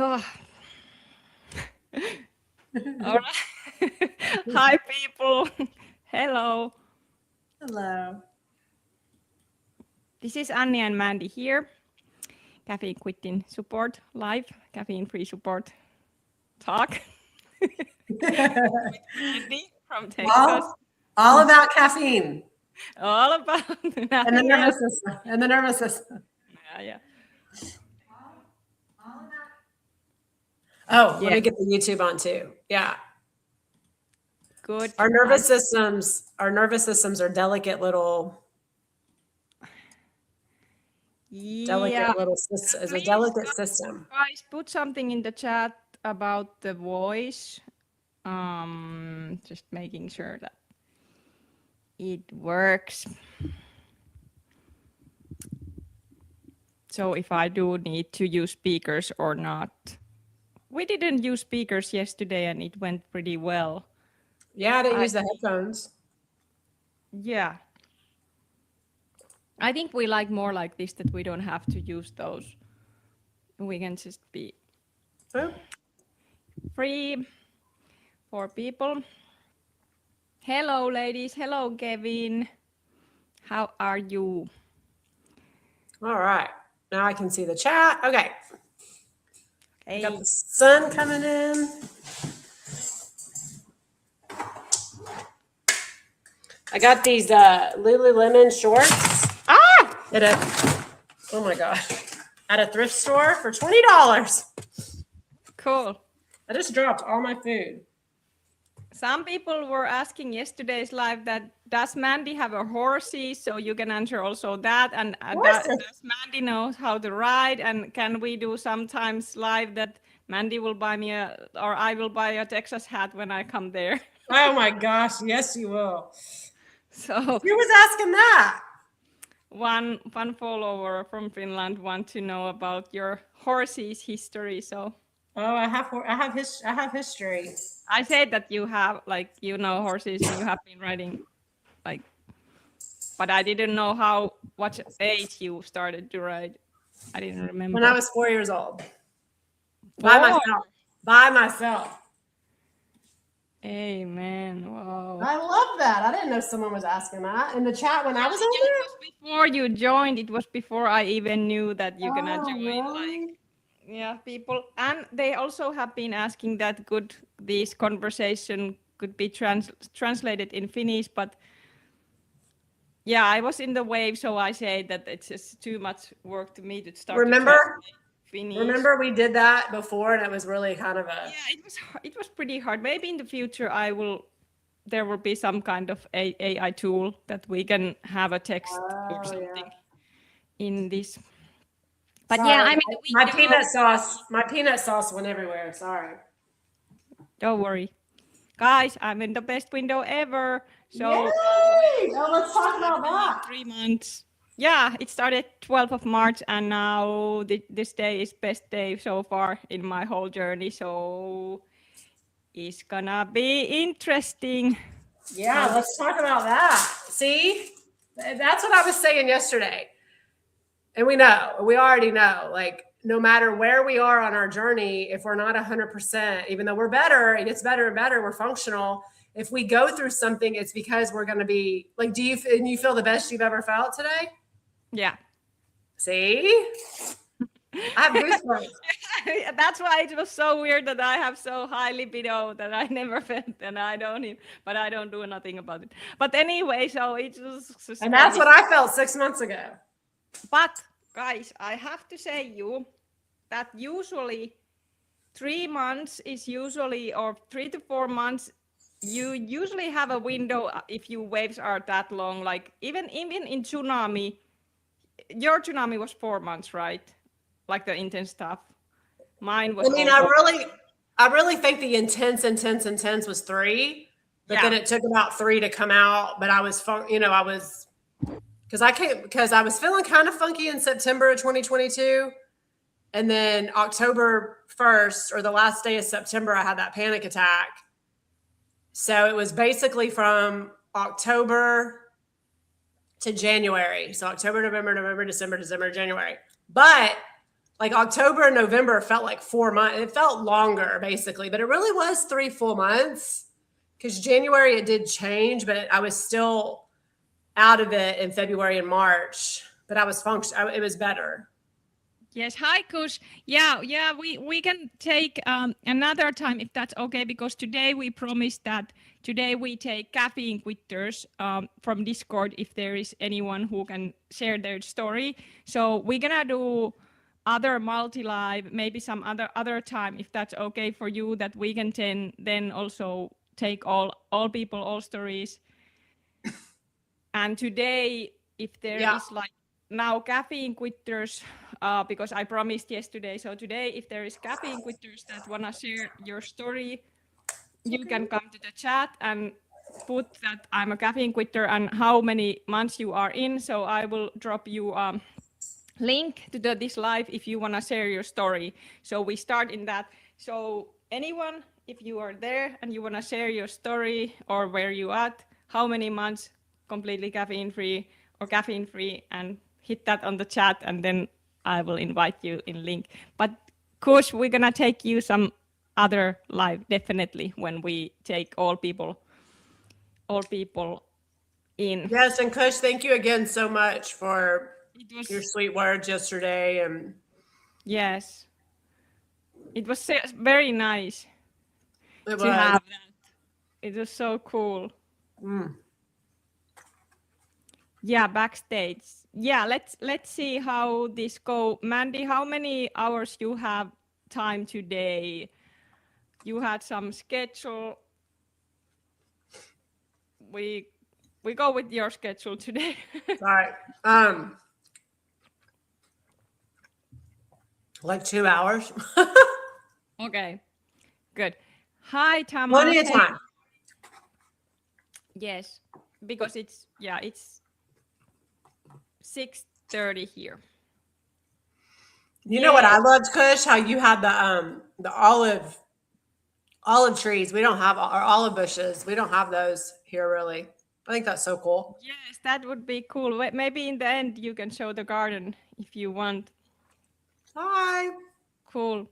Oh. All right. Hi, people. Hello. Hello. This is Annie and Mandy here. Caffeine quitting support live. Caffeine-free support talk. With Mandy from Texas. All about caffeine All about and the nothing else. nervous system. And the nervous system. Yeah. Oh, let Yeah. me get the YouTube on too. Yeah. Good. Our nervous systems are delicate little Yeah. system. It's a Please, delicate system. guys, put something in the chat about the voice. Just making sure that it works. So if I do need to use speakers or not. We didn't use speakers yesterday and it went pretty well. Yeah, I didn't use the headphones. Yeah. I think we like more like this, that we don't have to use those. We can just be free for people. Hello, ladies. Hello, Kevin. How are you? All right. Now I can see the chat. Okay. Hey. Got the sun coming in. I got these Lululemon shorts. Oh my God. At a thrift store for $20. Cool. I just dropped all my food. Some people were asking yesterday's live that does Mandy have a horsey? So you can answer also that. And does Mandy know how to ride? And can we do sometimes live that Mandy will buy me or I will buy a Texas hat when I come there? Oh my gosh, yes you will. So who was asking that? One follower from Finland want to know about your horse's history. So I have history. I said that you have horses and you have been riding but I didn't know what age you started to ride. I didn't remember. When I was 4 years old. By myself. Amen. Wow. I love that. I didn't know someone was asking that in the chat when I was on there. It was before you joined. It was before I even knew that you're gonna join. Really? People. And they also have been asking that this conversation could be translated in Finnish, but yeah, I was in the wave, so I say that it's just too much work to me to start. Remember we did that before, and it was really kind of it was pretty hard. Maybe in the future there will be some kind of AI tool that we can have a text or something in this. But sorry, yeah, I mean my peanut sauce went everywhere. Sorry. Don't worry. Guys, I'm in the best window ever. So let's talk about that. 3 months. Yeah, it started 12th of March and now this day is best day so far in my whole journey. So it's gonna be interesting. Yeah, let's talk about that. See, that's what I was saying yesterday. And we already know, like, no matter where we are on our journey, if we're not 100%, even though we're better, it gets better and better, we're functional. If we go through something, it's because we're going to be like, you feel the best you've ever felt today? Yeah. See? I have goosebumps. That's why it was so weird that I have so high libido that I never felt, and I don't do nothing about it. But anyway, so it was just and that's what I felt 6 months ago. But guys, I have to say that usually 3 months is usually, or 3 to 4 months, you usually have a window if your waves are that long. Like even in tsunami, your tsunami was 4 months, right? Like the intense stuff. Mine was. I mean, I really think the intense was 3, but then it took about 3 to come out. But I was, because I was feeling kind of funky in September of 2022. And then October 1st, or the last day of September, I had that panic attack. So it was basically from October to January. So October, November, December, January. But like October and November felt like 4 months. It felt longer basically, but it really was 3 full months because January it did change, but I was still out of it in February and March, but I was it was better. Yes, hi, Kush. Yeah, we can take another time if that's okay, because today we promised that today we take caffeine quitters from Discord if there is anyone who can share their story. So we're gonna do other multi-live, maybe some other time if that's okay for you, that we can then also take all people, all stories. And today, if there is like now caffeine quitters, because I promised yesterday. So today, if there is caffeine quitters that wanna share your story, you can come to the chat and put that I'm a caffeine quitter and how many months you are in. So I will drop you link to this live if you wanna share your story. So we start in that. So anyone, if you are there and you wanna share your story or where you at, how many months completely caffeine-free or caffeine-free, and hit that on the chat, and then I will invite you in link. But Kush, we're gonna take you some other live definitely when we take all people in. Yes, and Kush, thank you again so much for your sweet words yesterday. And yes, it was very nice to have that. It was so cool. Yeah, backstage. Yeah, let's see how this go. Mandy, how many hours you have time today? You had some schedule. We go with your schedule today. All right. Like 2 hours. Okay, good. Hi, Tama. Plenty of time. Yes, because it's 6:30 here. You know what I loved, Kush? How you had the olive trees. We don't have our olive bushes. We don't have those here really. I think that's so cool. Yes, that would be cool. Maybe in the end you can show the garden if you want. Hi. Cool.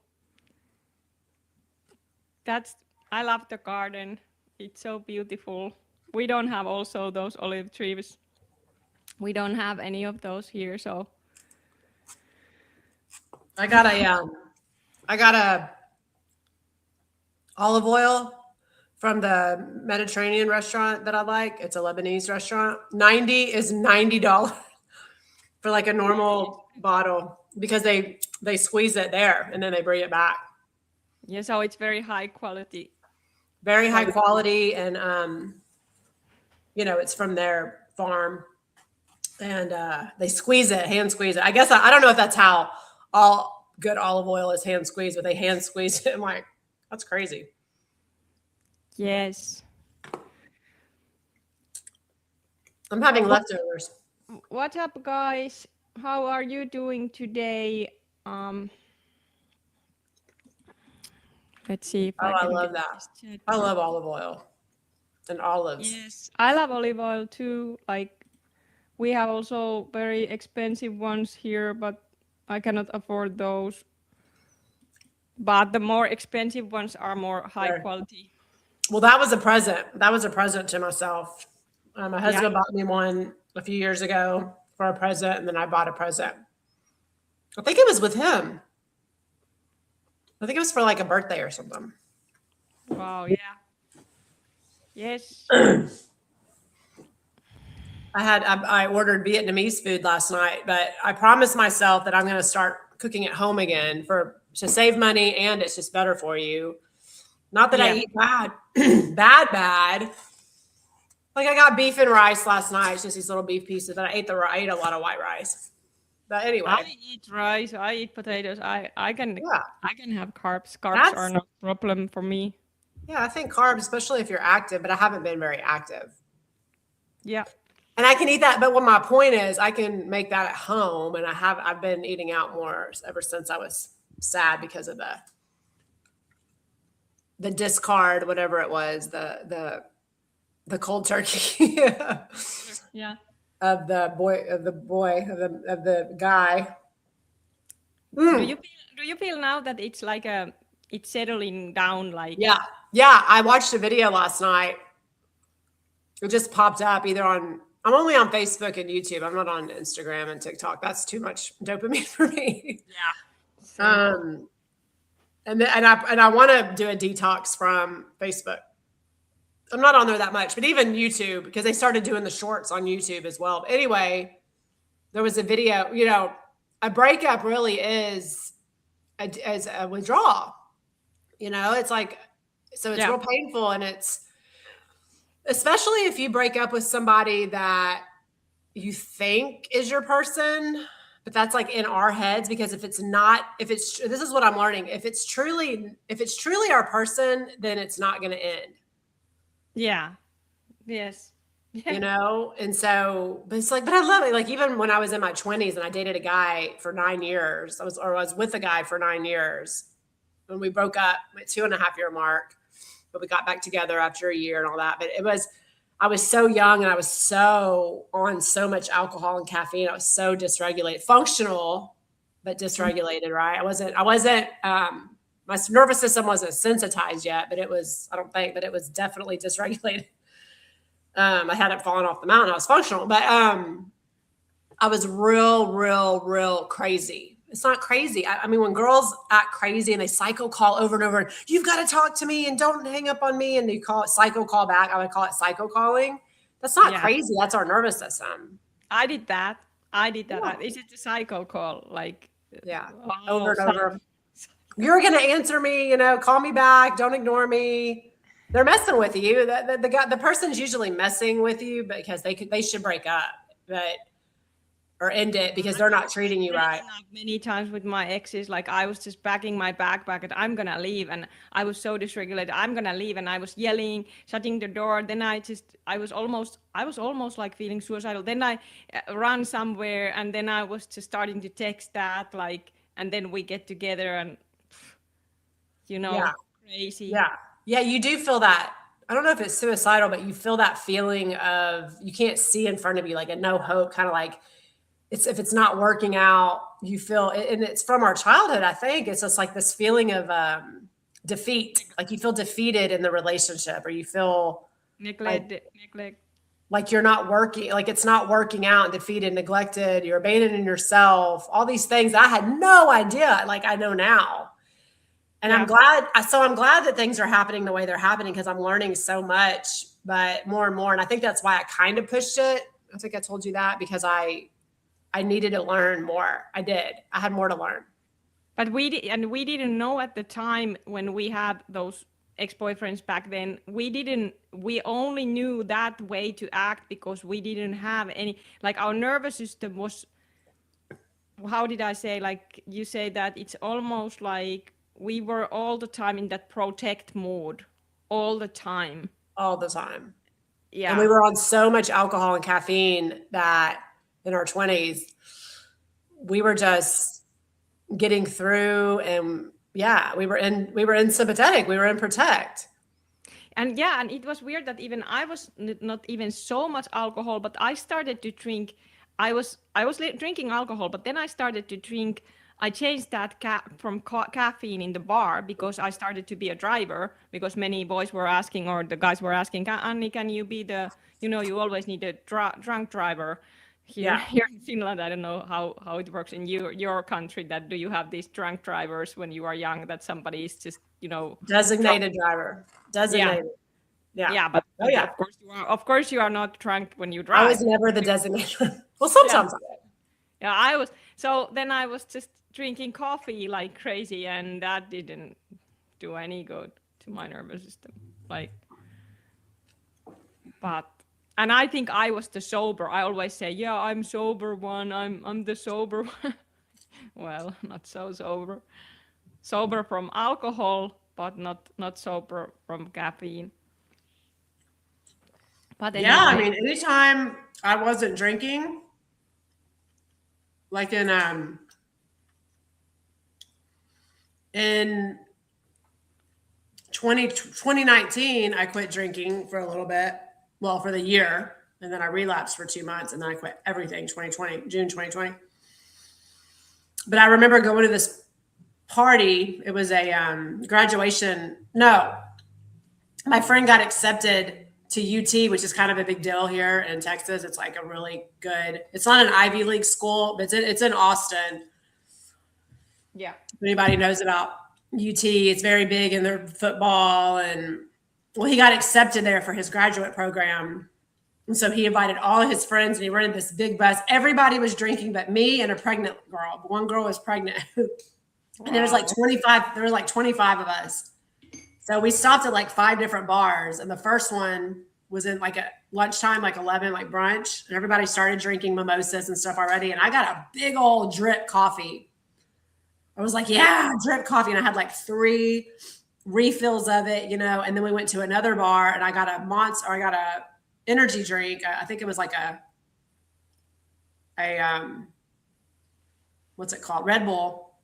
I love the garden. It's so beautiful. We don't have also those olive trees. We don't have any of those here, so. I got a olive oil from the Mediterranean restaurant that I like. It's a Lebanese restaurant. $90 for like a normal bottle because they squeeze it there and then they bring it back. Yeah, so it's very high quality. Very high quality, and it's from their farm, and they squeeze it, hand squeeze it. I guess I don't know if that's how all good olive oil is hand squeezed, but they hand squeeze it. I'm like, that's crazy. Yes. I'm having leftovers. What's up, guys? How are you doing today? Let's see if I love that. I love olive oil and olives. Yes, I love olive oil too. Like, we have also very expensive ones here, but I cannot afford those. But the more expensive ones are more high quality. Well, that was a present. That was a present to myself. My husband bought me one a few years ago for a present, and then I bought a present. I think it was with him. I think it was for like a birthday or something. Wow, yeah. Yes. I ordered Vietnamese food last night, but I promised myself that I'm going to start cooking at home again to save money, and it's just better for you. Not that I eat bad, bad. Like I got beef and rice last night. It's just these little beef pieces. And I ate a lot of white rice. But anyway, I eat rice. I eat potatoes. I can have carbs. Carbs are no problem for me. Yeah, I think carbs, especially if you're active, but I haven't been very active. Yeah. And I can eat that, but what my point is, I can make that at home, and I've been eating out more ever since I was sad because of the discard, whatever it was, the cold turkey. Yeah. Of the guy. Do you feel now that it's like it's settling down? Like Yeah. I watched a video last night. It just popped up either on. I'm only on Facebook and YouTube. I'm not on Instagram and TikTok. That's too much dopamine for me. yeah. And I want to do a detox from Facebook. I'm not on there that much, but even YouTube, because they started doing the shorts on YouTube as well. But anyway, there was a video, a breakup really is a withdrawal. It's like, so it's real painful. And it's, especially if you break up with somebody that you think is your person, but that's like in our heads, because this is what I'm learning. If it's truly our person, then it's not going to end. Yeah. Yes. And so, but it's like, but I love it. Like, even when I was in my 20s and I dated a guy for 9 years, I was with a guy for 9 years. When we broke up at 2.5-year mark, but we got back together after a year and all that. But I was so young and I was so on so much alcohol and caffeine. I was so dysregulated, functional, but dysregulated, right? I wasn't, my nervous system wasn't sensitized yet, but it was definitely dysregulated. I hadn't fallen off the mountain. I was functional, but I was real crazy. It's not crazy. I mean, when girls act crazy and they psycho call over and over, you've got to talk to me and don't hang up on me, and you call it psycho call back. I would call it psycho calling. That's not crazy. That's our nervous system. I did that. Yeah. Is it a psycho call? Like, over and over. You're going to answer me, call me back. Don't ignore me. They're messing with you. The person's usually messing with you because they should break up, or end it because they're not treating you right. Many times with my exes, like I was just packing my backpack and I'm gonna leave, and I was so dysregulated. I'm gonna leave, and I was yelling, shutting the door. Then I was almost like feeling suicidal. Then I ran somewhere, and then I was just starting to text that, like, and then we get together, and crazy. Yeah, you do feel that. I don't know if it's suicidal, but you feel that feeling of you can't see in front of you, like a no hope, kind of like if it's not working out, you feel, and it's from our childhood, I think. It's just like this feeling of defeat, like you feel defeated in the relationship, or you feel neglect. Like you're not working, like it's not working out, defeated, neglected, you're abandoning yourself, all these things I had no idea, like I know now. And I'm glad that things are happening the way they're happening, because I'm learning so much, but more and more. And I think that's why I kind of pushed it. I think I told you that, because I needed to learn more. I did. I had more to learn. But we didn't know at the time when we had those ex-boyfriends back then. We only knew that way to act because we didn't have any, like, our nervous system was, how did I say, like you say that it's almost like we were all the time in that protect mode, all the time. Yeah. And we were on so much alcohol and caffeine that in our 20s, we were just getting through, and we were in sympathetic, we were in protect. And and it was weird that even I was not even so much alcohol, but I started to drink. I was drinking alcohol, but then I started to drink. I changed that from caffeine in the bar because I started to be a driver, because many boys were asking, or the guys were asking, Anni, can you be the, you always need a drunk driver here in Finland. I don't know how it works in your country. That do you have these drunk drivers when you are young, that somebody is just, designated driver. Designated. Yeah. But of course you are not drunk when you drive. I was never the designated. Well, sometimes I was. So then I was just drinking coffee like crazy, and that didn't do any good to my nervous system. And I think I was the sober. I always say, I'm sober one. I'm the sober one. Well, not so sober. Sober from alcohol, but not sober from caffeine. But anyway. Yeah, I mean, anytime I wasn't drinking, like in 2019, I quit drinking for a little bit. Well, for the year, and then I relapsed for 2 months, and then I quit everything. June 2020. But I remember going to this party. It was a graduation. No, my friend got accepted to UT, which is kind of a big deal here in Texas. It's like a really good, it's not an Ivy League school, but it's in Austin. Yeah. If anybody knows about UT, it's very big in their football. And well, he got accepted there for his graduate program. And so he invited all of his friends and he rented this big bus. Everybody was drinking but me and a pregnant girl. One girl was pregnant. And there was like 25 of us. So we stopped at like 5 different bars. And the first one was in like a lunchtime, like 11, like brunch. And everybody started drinking mimosas and stuff already. And I got a big old drip coffee. I was like, yeah, drip coffee. And I had like 3 refills of it, you know. And then we went to another bar and I got a energy drink. I think it was like a what's it called? Red Bull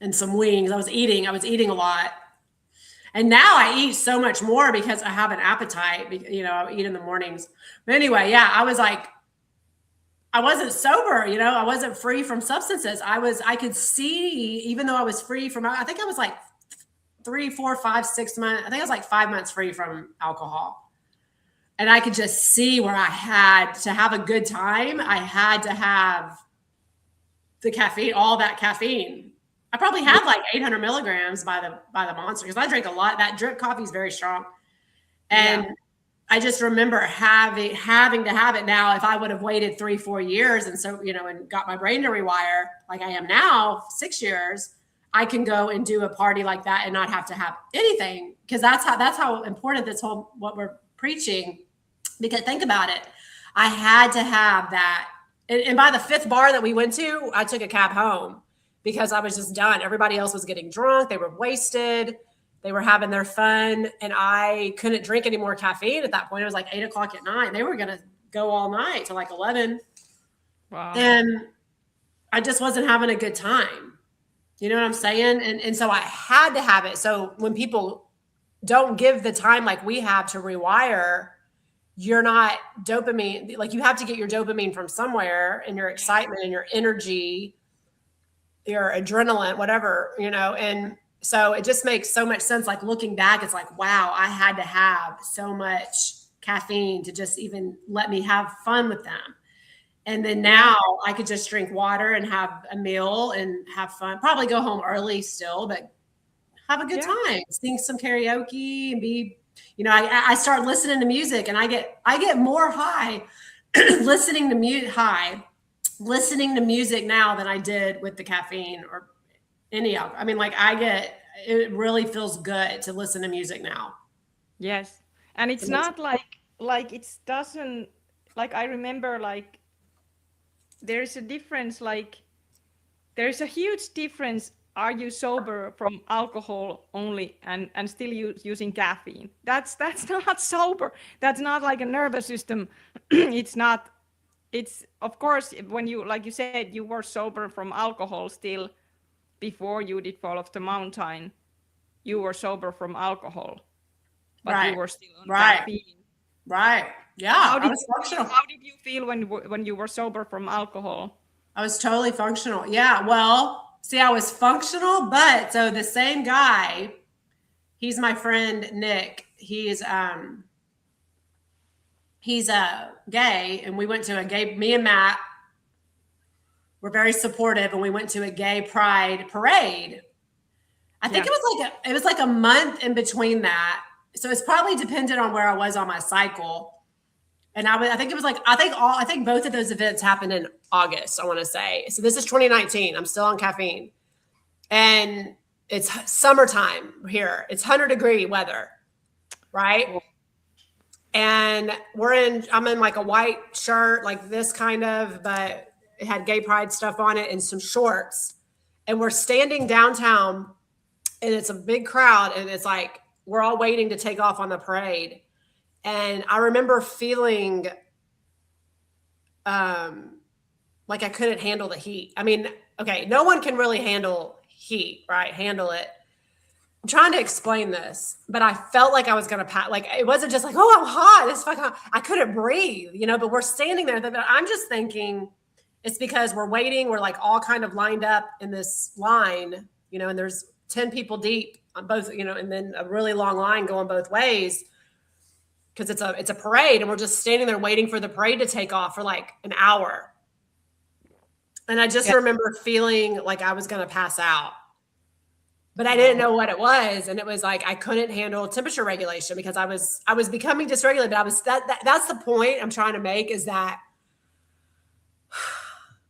and some wings. I was eating a lot. And now I eat so much more because I have an appetite, you know, I eat in the mornings. But anyway, yeah, I was like, I wasn't sober, you know, I wasn't free from substances. I could see, even though I was free from, I think I was like 3, 4, 5, 6 months. I think I was like 5 months free from alcohol. And I could just see where I had to have a good time. I had to have the caffeine, all that caffeine. I probably had like 800 milligrams by the monster because I drink a lot. That drip coffee is very strong. And yeah. I just remember having to have it now. If I would have waited 3, 4 years and so, you know, and got my brain to rewire like I am now, 6 years, I can go and do a party like that and not have to have anything. Because that's how important this whole, what we're preaching. Because think about it. I had to have that. And by the 5th bar that we went to, I took a cab home because I was just done. Everybody else was getting drunk. They were wasted. They were having their fun. And I couldn't drink any more caffeine at that point. It was like 8 o'clock at night. They were going to go all night till like 11. Wow. And I just wasn't having a good time. You know what I'm saying? And so I had to have it. So when people don't give the time like we have to rewire, you're not dopamine. Like you have to get your dopamine from somewhere and your excitement and your energy, your adrenaline, whatever, you know. And so it just makes so much sense. Like looking back, it's like, wow, I had to have so much caffeine to just even let me have fun with them. And then now I could just drink water and have a meal and have fun, probably go home early still, but have a good time, sing some karaoke and be, you know, I start listening to music and I get more high listening to music now than I did with the caffeine or any alcohol. I mean, like it really feels good to listen to music now. Yes. And it's not like it doesn't, like I remember like there's a difference, like there's a huge difference. Are you sober from alcohol only and still using caffeine? That's not sober. That's not like a nervous system. It's not. It's of course when you, like you said, you were sober from alcohol still before you did Fall of the Mountain. You were sober from alcohol, but you were still on caffeine. Right. Yeah. How did you feel when you were sober from alcohol? I was totally functional. Yeah. Well. See, I was functional, but so the same guy, he's my friend, Nick. He's gay, and we went to me and Matt were very supportive, and we went to a gay pride parade. I think it was like a month in between that. So it's probably dependent on where I was on my cycle. And I think both of those events happened in August, I want to say. So this is 2019. I'm still on caffeine. And it's summertime here. It's 100-degree weather, right? Cool. And I'm in like a white shirt, like this kind of, but it had gay pride stuff on it and some shorts. And we're standing downtown and it's a big crowd. And it's like, we're all waiting to take off on the parade. And I remember feeling like I couldn't handle the heat. I mean, okay, no one can really handle heat, right? Handle it. I'm trying to explain this, but I felt like I was going to pass. Like, it wasn't just like, oh, I'm hot. It's fucking hot. I couldn't breathe, you know, but we're standing there. I'm just thinking, It's because we're waiting. We're like all kind of lined up in this line, you know, and there's 10 people deep on both, you know, and then a really long line going both ways because it's a parade, and we're just standing there waiting for the parade to take off for like an hour. And I just remember feeling like I was going to pass out, but I didn't know what it was. And it was like I couldn't handle temperature regulation because I was becoming dysregulated. But that's the point I'm trying to make, is that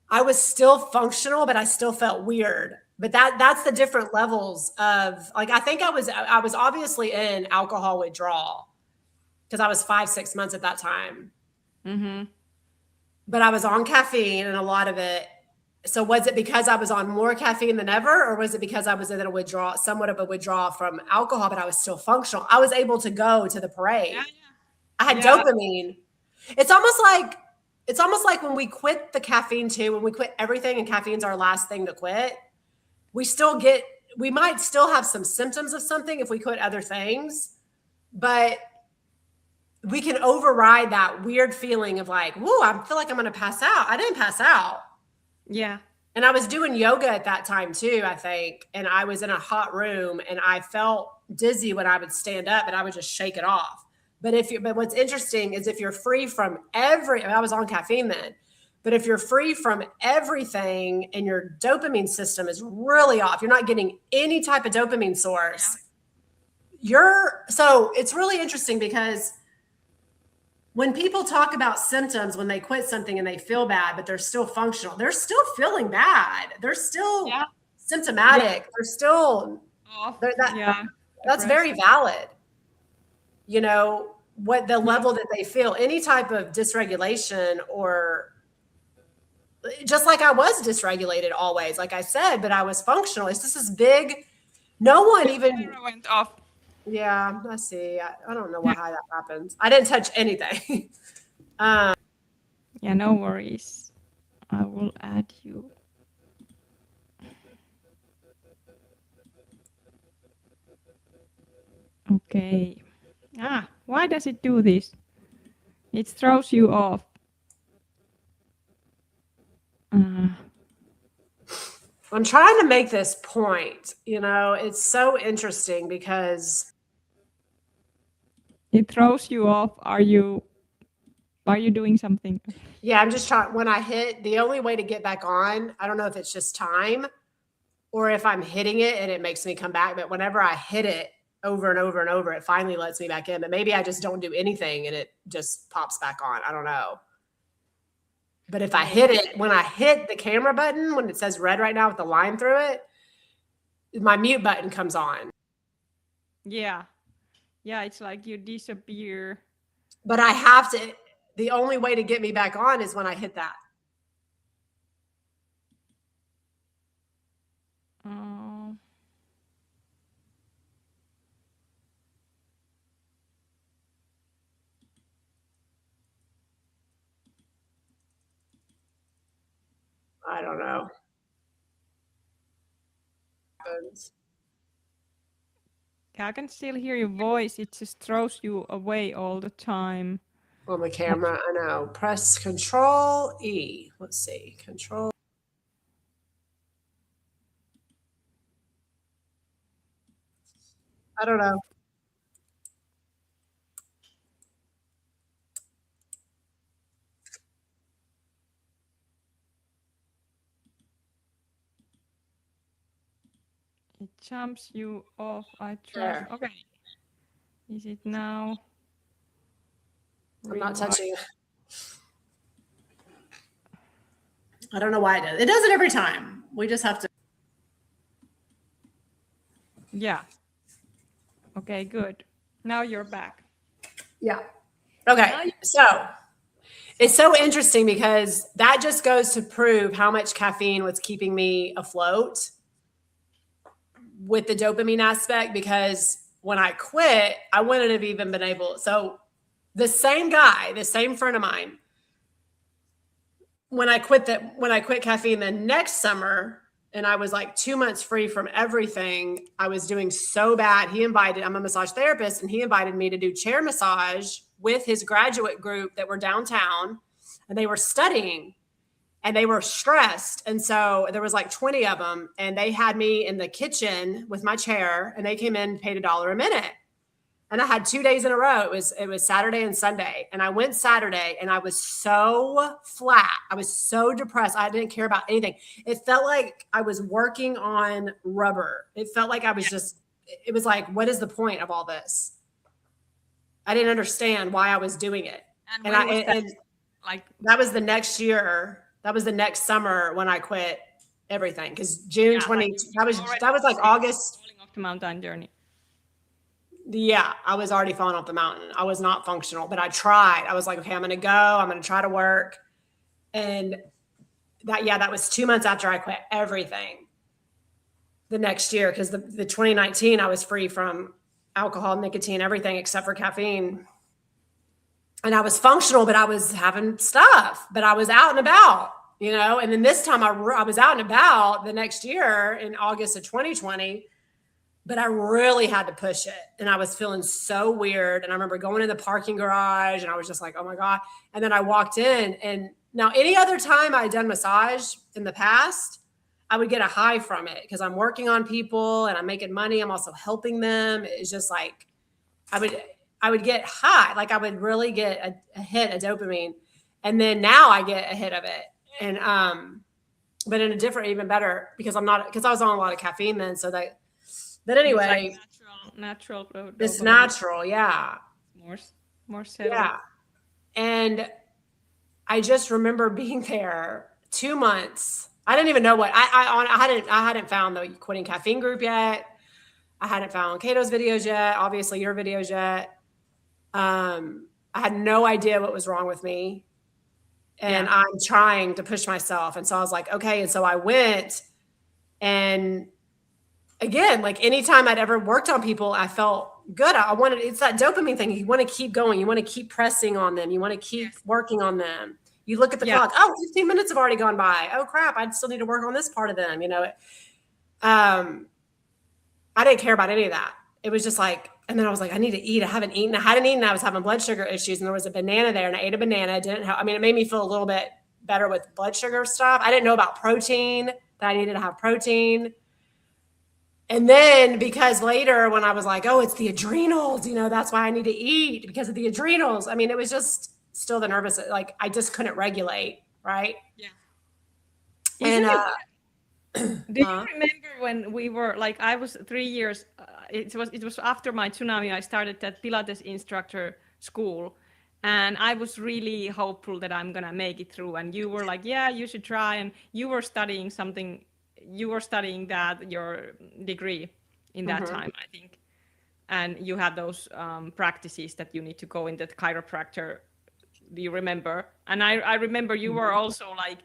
I was still functional, but I still felt weird. But that's the different levels of, like, I think I was obviously in alcohol withdrawal because I was 5-6 months at that time. Mm-hmm. But I was on caffeine and a lot of it. So was it because I was on more caffeine than ever, or was it because I was in a withdrawal, somewhat of a withdrawal from alcohol, but I was still functional? I was able to go to the parade. Yeah. I had dopamine. It's almost like when we quit the caffeine too, when we quit everything and caffeine's our last thing to quit, we might still have some symptoms of something if we quit other things, but we can override that weird feeling of like, whoa, I feel like I'm going to pass out. I didn't pass out. Yeah. And I was doing yoga at that time too, I think. And I was in a hot room and I felt dizzy when I would stand up, and I would just shake it off. But what's interesting is if you're free from I was on caffeine then, but if you're free from everything and your dopamine system is really off, you're not getting any type of dopamine source. So it's really interesting because when people talk about symptoms, when they quit something and they feel bad, but they're still functional, they're still feeling bad. They're still symptomatic. Yeah. They're still, that's very valid. You know, what the level that they feel, any type of dysregulation, or just like I was dysregulated always, like I said, but I was functional. It's just this big, no one even went off. Yeah, I see. I don't know how that happens. I didn't touch anything. Yeah, no worries. I will add you. Okay. Why does it do this? It throws you off. I'm trying to make this point. You know, it's so interesting because it throws you off. Are you doing something? Yeah, I'm just trying. When I hit, the only way to get back on, I don't know if it's just time or if I'm hitting it and it makes me come back. But whenever I hit it over and over and over, it finally lets me back in. But maybe I just don't do anything and it just pops back on. I don't know. But if I hit it, when I hit the camera button, when it says red right now with the line through it, my mute button comes on. Yeah. Yeah, it's like you disappear. But I have to, the only way to get me back on is when I hit that. I don't know. I can still hear your voice. It just throws you away all the time. On the camera, I know. Press Control E. Let's see. Control. I don't know. It jumps you off. I try. Okay. Is it now? I'm not touching. I don't know why it does. It does it every time. We just have to. Yeah. Okay, good. Now you're back. Yeah. Okay. So it's so interesting because that just goes to prove how much caffeine was keeping me afloat with the dopamine aspect, because when I quit, I wouldn't have even been able. So the same guy, the same friend of mine, when I quit caffeine the next summer, and I was like 2 months free from everything, I was doing so bad. I'm a massage therapist, and he invited me to do chair massage with his graduate group that were downtown, and they were studying. and they were stressed. And so there was like 20 of them, and they had me in the kitchen with my chair, and they came in and paid $1 a minute. And I had 2 days in a row. It was Saturday and Sunday. And I went Saturday and I was so flat. I was so depressed. I didn't care about anything. It felt like I was working on rubber. It felt like I was it was like, what is the point of all this? I didn't understand why I was doing it. And that was the next year. That was the next summer when I quit everything. Because June 20, that was like August. Falling off the mountain journey. Yeah, I was already falling off the mountain. I was not functional, but I tried. I was like, okay, I'm going to go. I'm going to try to work. And that was 2 months after I quit everything the next year. Because the 2019, I was free from alcohol, nicotine, everything except for caffeine. And I was functional, but I was having stuff, but I was out and about, and then this time I was out and about the next year in August of 2020. But I really had to push it. And I was feeling so weird. And I remember going in the parking garage and I was just like, oh my God. And then I walked in, and now any other time I'd done massage in the past, I would get a high from it because I'm working on people and I'm making money. I'm also helping them. It's just like, I would get high. Like I would really get a hit of dopamine. And then now I get a hit of it. And, but in a different, even better, because I was on a lot of caffeine then. So but anyway, natural. It's natural, yeah. More settled. Yeah. And I just remember being there 2 months. I didn't even know what I hadn't found the quitting caffeine group yet. I hadn't found Cato's videos yet. Obviously, your videos yet. I had no idea what was wrong with me, and I'm trying to push myself. And so I was like, okay. And so I went, and again, like anytime I'd ever worked on people, I felt good. It's that dopamine thing. You want to keep going. You want to keep pressing on them. You want to keep working on them. You look at the clock. Oh, 15 minutes have already gone by. Oh crap. I still need to work on this part of them. I didn't care about any of that. It was just like, and then I was like, I need to eat. I haven't eaten. I hadn't eaten. I was having blood sugar issues, and there was a banana there, and I ate a banana. It made me feel a little bit better with blood sugar stuff. I didn't know about protein, that I needed to have protein. And then because later when I was like, oh, it's the adrenals, that's why I need to eat because of the adrenals. It was just still the nervous, like I just couldn't regulate. Right. Yeah. And do you remember when we were like, I was 3 years, it was after my tsunami, I started that Pilates instructor school, and I was really hopeful that I'm going to make it through. And you were like, yeah, you should try. And you were studying something. You were studying your degree in that time, I think. And you had those practices that you need to go in the chiropractor. Do you remember? And I remember you were also like,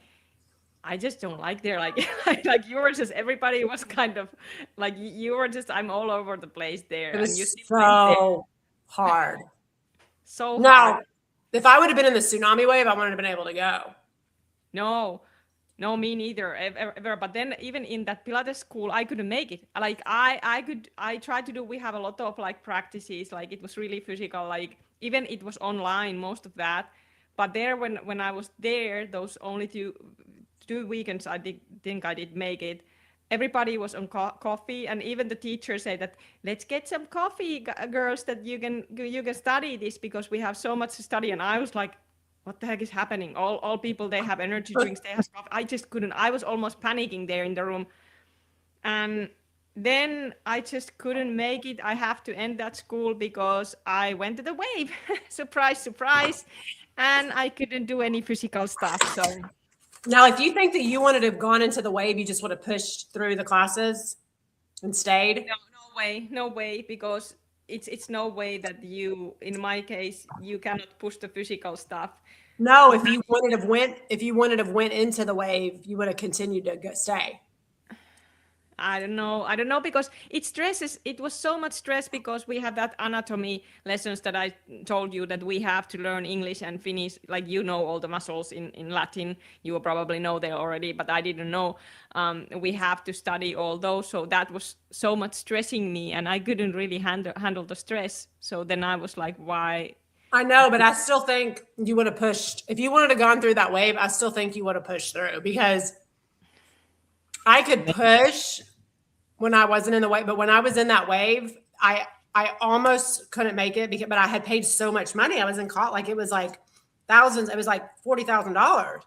I just don't like there. Like, like you were just, everybody was kind of like, you were just, I'm all over the place there. It was and you so hard. So now, hard. If I would have been in the tsunami wave, I wouldn't have been able to go. No, me neither, ever. But then even in that Pilates school, I couldn't make it. Like I tried to do, we have a lot of like practices, like it was really physical, like even it was online, most of that. But there, when I was there, those only two weekends, I think I did make it. Everybody was on coffee, and even the teacher said that let's get some coffee, girls, that you can study this because we have so much to study. And I was like, what the heck is happening? All people, they have energy drinks, they have coffee. I just couldn't. I was almost panicking there in the room. And then I just couldn't make it. I have to end that school because I went to the wave. Surprise, surprise. And I couldn't do any physical stuff. So now, if you think that you wanted to have gone into the wave, you just would have pushed through the classes and stayed? No way, because it's no way that you, in my case, you cannot push the physical stuff. No, if you wanted to have went into the wave, you would have continued to stay. I don't know, because it was so much stress because we have that anatomy lessons that I told you that we have to learn English and Finnish, like all the muscles in Latin, you will probably know they already, but I didn't know. We have to study all those, so that was so much stressing me, and I couldn't really handle the stress. So then I was like, why I know, but I still think you would have pushed. If you wanted to gone through that wave, I still think you would have pushed through because I could push when I wasn't in the wave, but when I was in that wave, I almost couldn't make it because, but I had paid so much money. I was in college, like it was like thousands. It was like $40,000.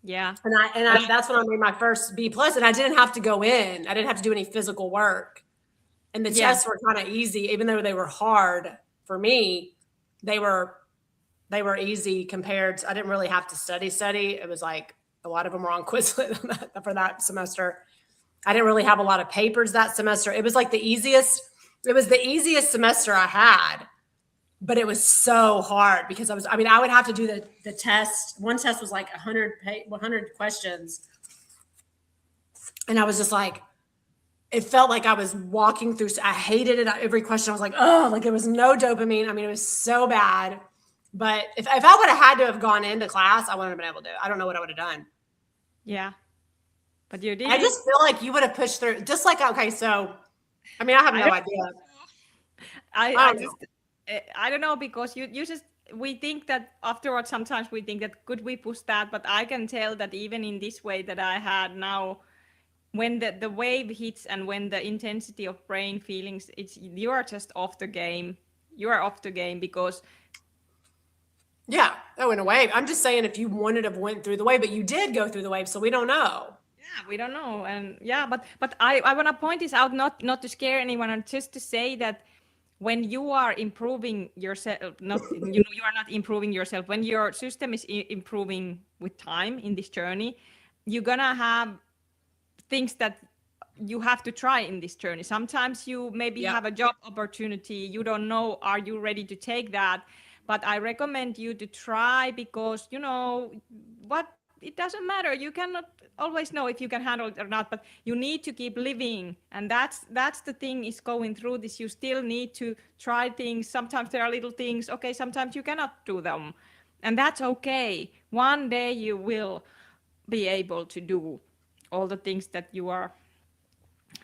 Yeah. And that's when I made my first B plus, and I didn't have to go in. I didn't have to do any physical work, and the tests were kind of easy, even though they were hard for me. They were easy compared to, I didn't really have to study. It was like a lot of them were on Quizlet for that semester. I didn't really have a lot of papers that semester. It was like the easiest semester I had, but it was so hard because I would have to do the test. One test was like 100 questions. And I was just like, it felt like I was walking through. I hated it. Every question I was like, oh, like it was no dopamine. I mean, it was so bad. But if I would have had to have gone into class, I wouldn't have been able to. I don't know what I would have done. Yeah. But you did. I just feel like you would have pushed through. Just like, okay, so, I mean, I have no idea. I don't know, because you just, we think that afterwards, sometimes we think that could we push that, but I can tell that even in this way that I had now, when the wave hits and when the intensity of brain feelings, you are just off the game. You are off the game because. Yeah. Oh, in a wave. I'm just saying if you wanted to have went through the wave, but you did go through the wave, so we don't know. Yeah, we don't know. And yeah, but I want to point this out, not to scare anyone, and just to say that when you are improving yourself, you are not improving yourself. When your system is improving with time in this journey, you're gonna have things that you have to try in this journey. Sometimes you maybe have a job opportunity. You don't know, are you ready to take that? But I recommend you to try, because it doesn't matter. You cannot always know if you can handle it or not, but you need to keep living. And that's the thing is going through this. You still need to try things. Sometimes there are little things. Okay, sometimes you cannot do them. And that's okay. One day you will be able to do all the things that you are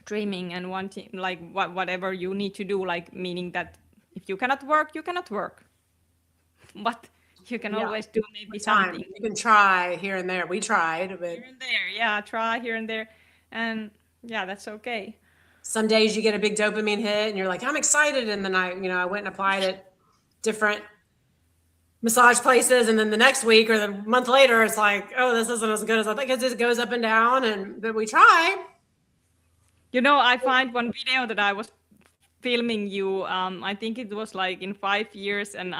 dreaming and wanting, like whatever you need to do, like meaning that if you cannot work, you cannot work. But you can always do maybe something. You can try here and there. We tried, but here and there, try here and there, and that's okay. Some days you get a big dopamine hit, and you're like, I'm excited, and then I went and applied at different massage places, and then the next week or the month later, it's like, oh, this isn't as good as I think. It goes up and down, but we try. I find one video that I was filming you. I think it was like in 5 years, and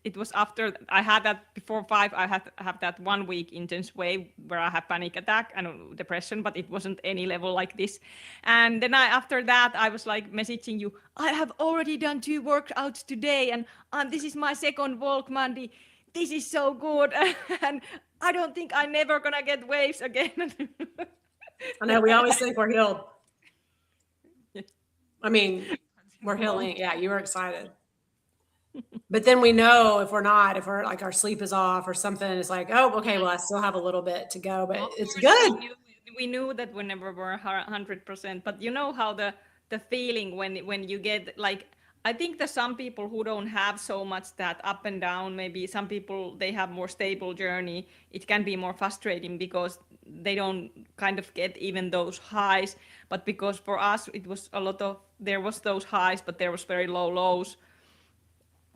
it was after I had that. Before 5, I had have that 1 week intense wave where I had panic attack and depression, but it wasn't any level like this. And then after that, I was like messaging you, I have already done 2 workouts today, and this is my second walk, Mandy. This is so good. And I don't think I'm never gonna get waves again. I know, we always think we're healed. I mean, we're healing. Yeah, you were excited. But then we know if we're like our sleep is off or something, it's like, oh, okay, well, I still have a little bit to go, but it's good. We knew that whenever we're 100%, but you know how the feeling when you get like, I think that some people who don't have so much that up and down, maybe some people, they have more stable journey. It can be more frustrating because they don't kind of get even those highs. But because for us, it was there was those highs, but there was very low lows.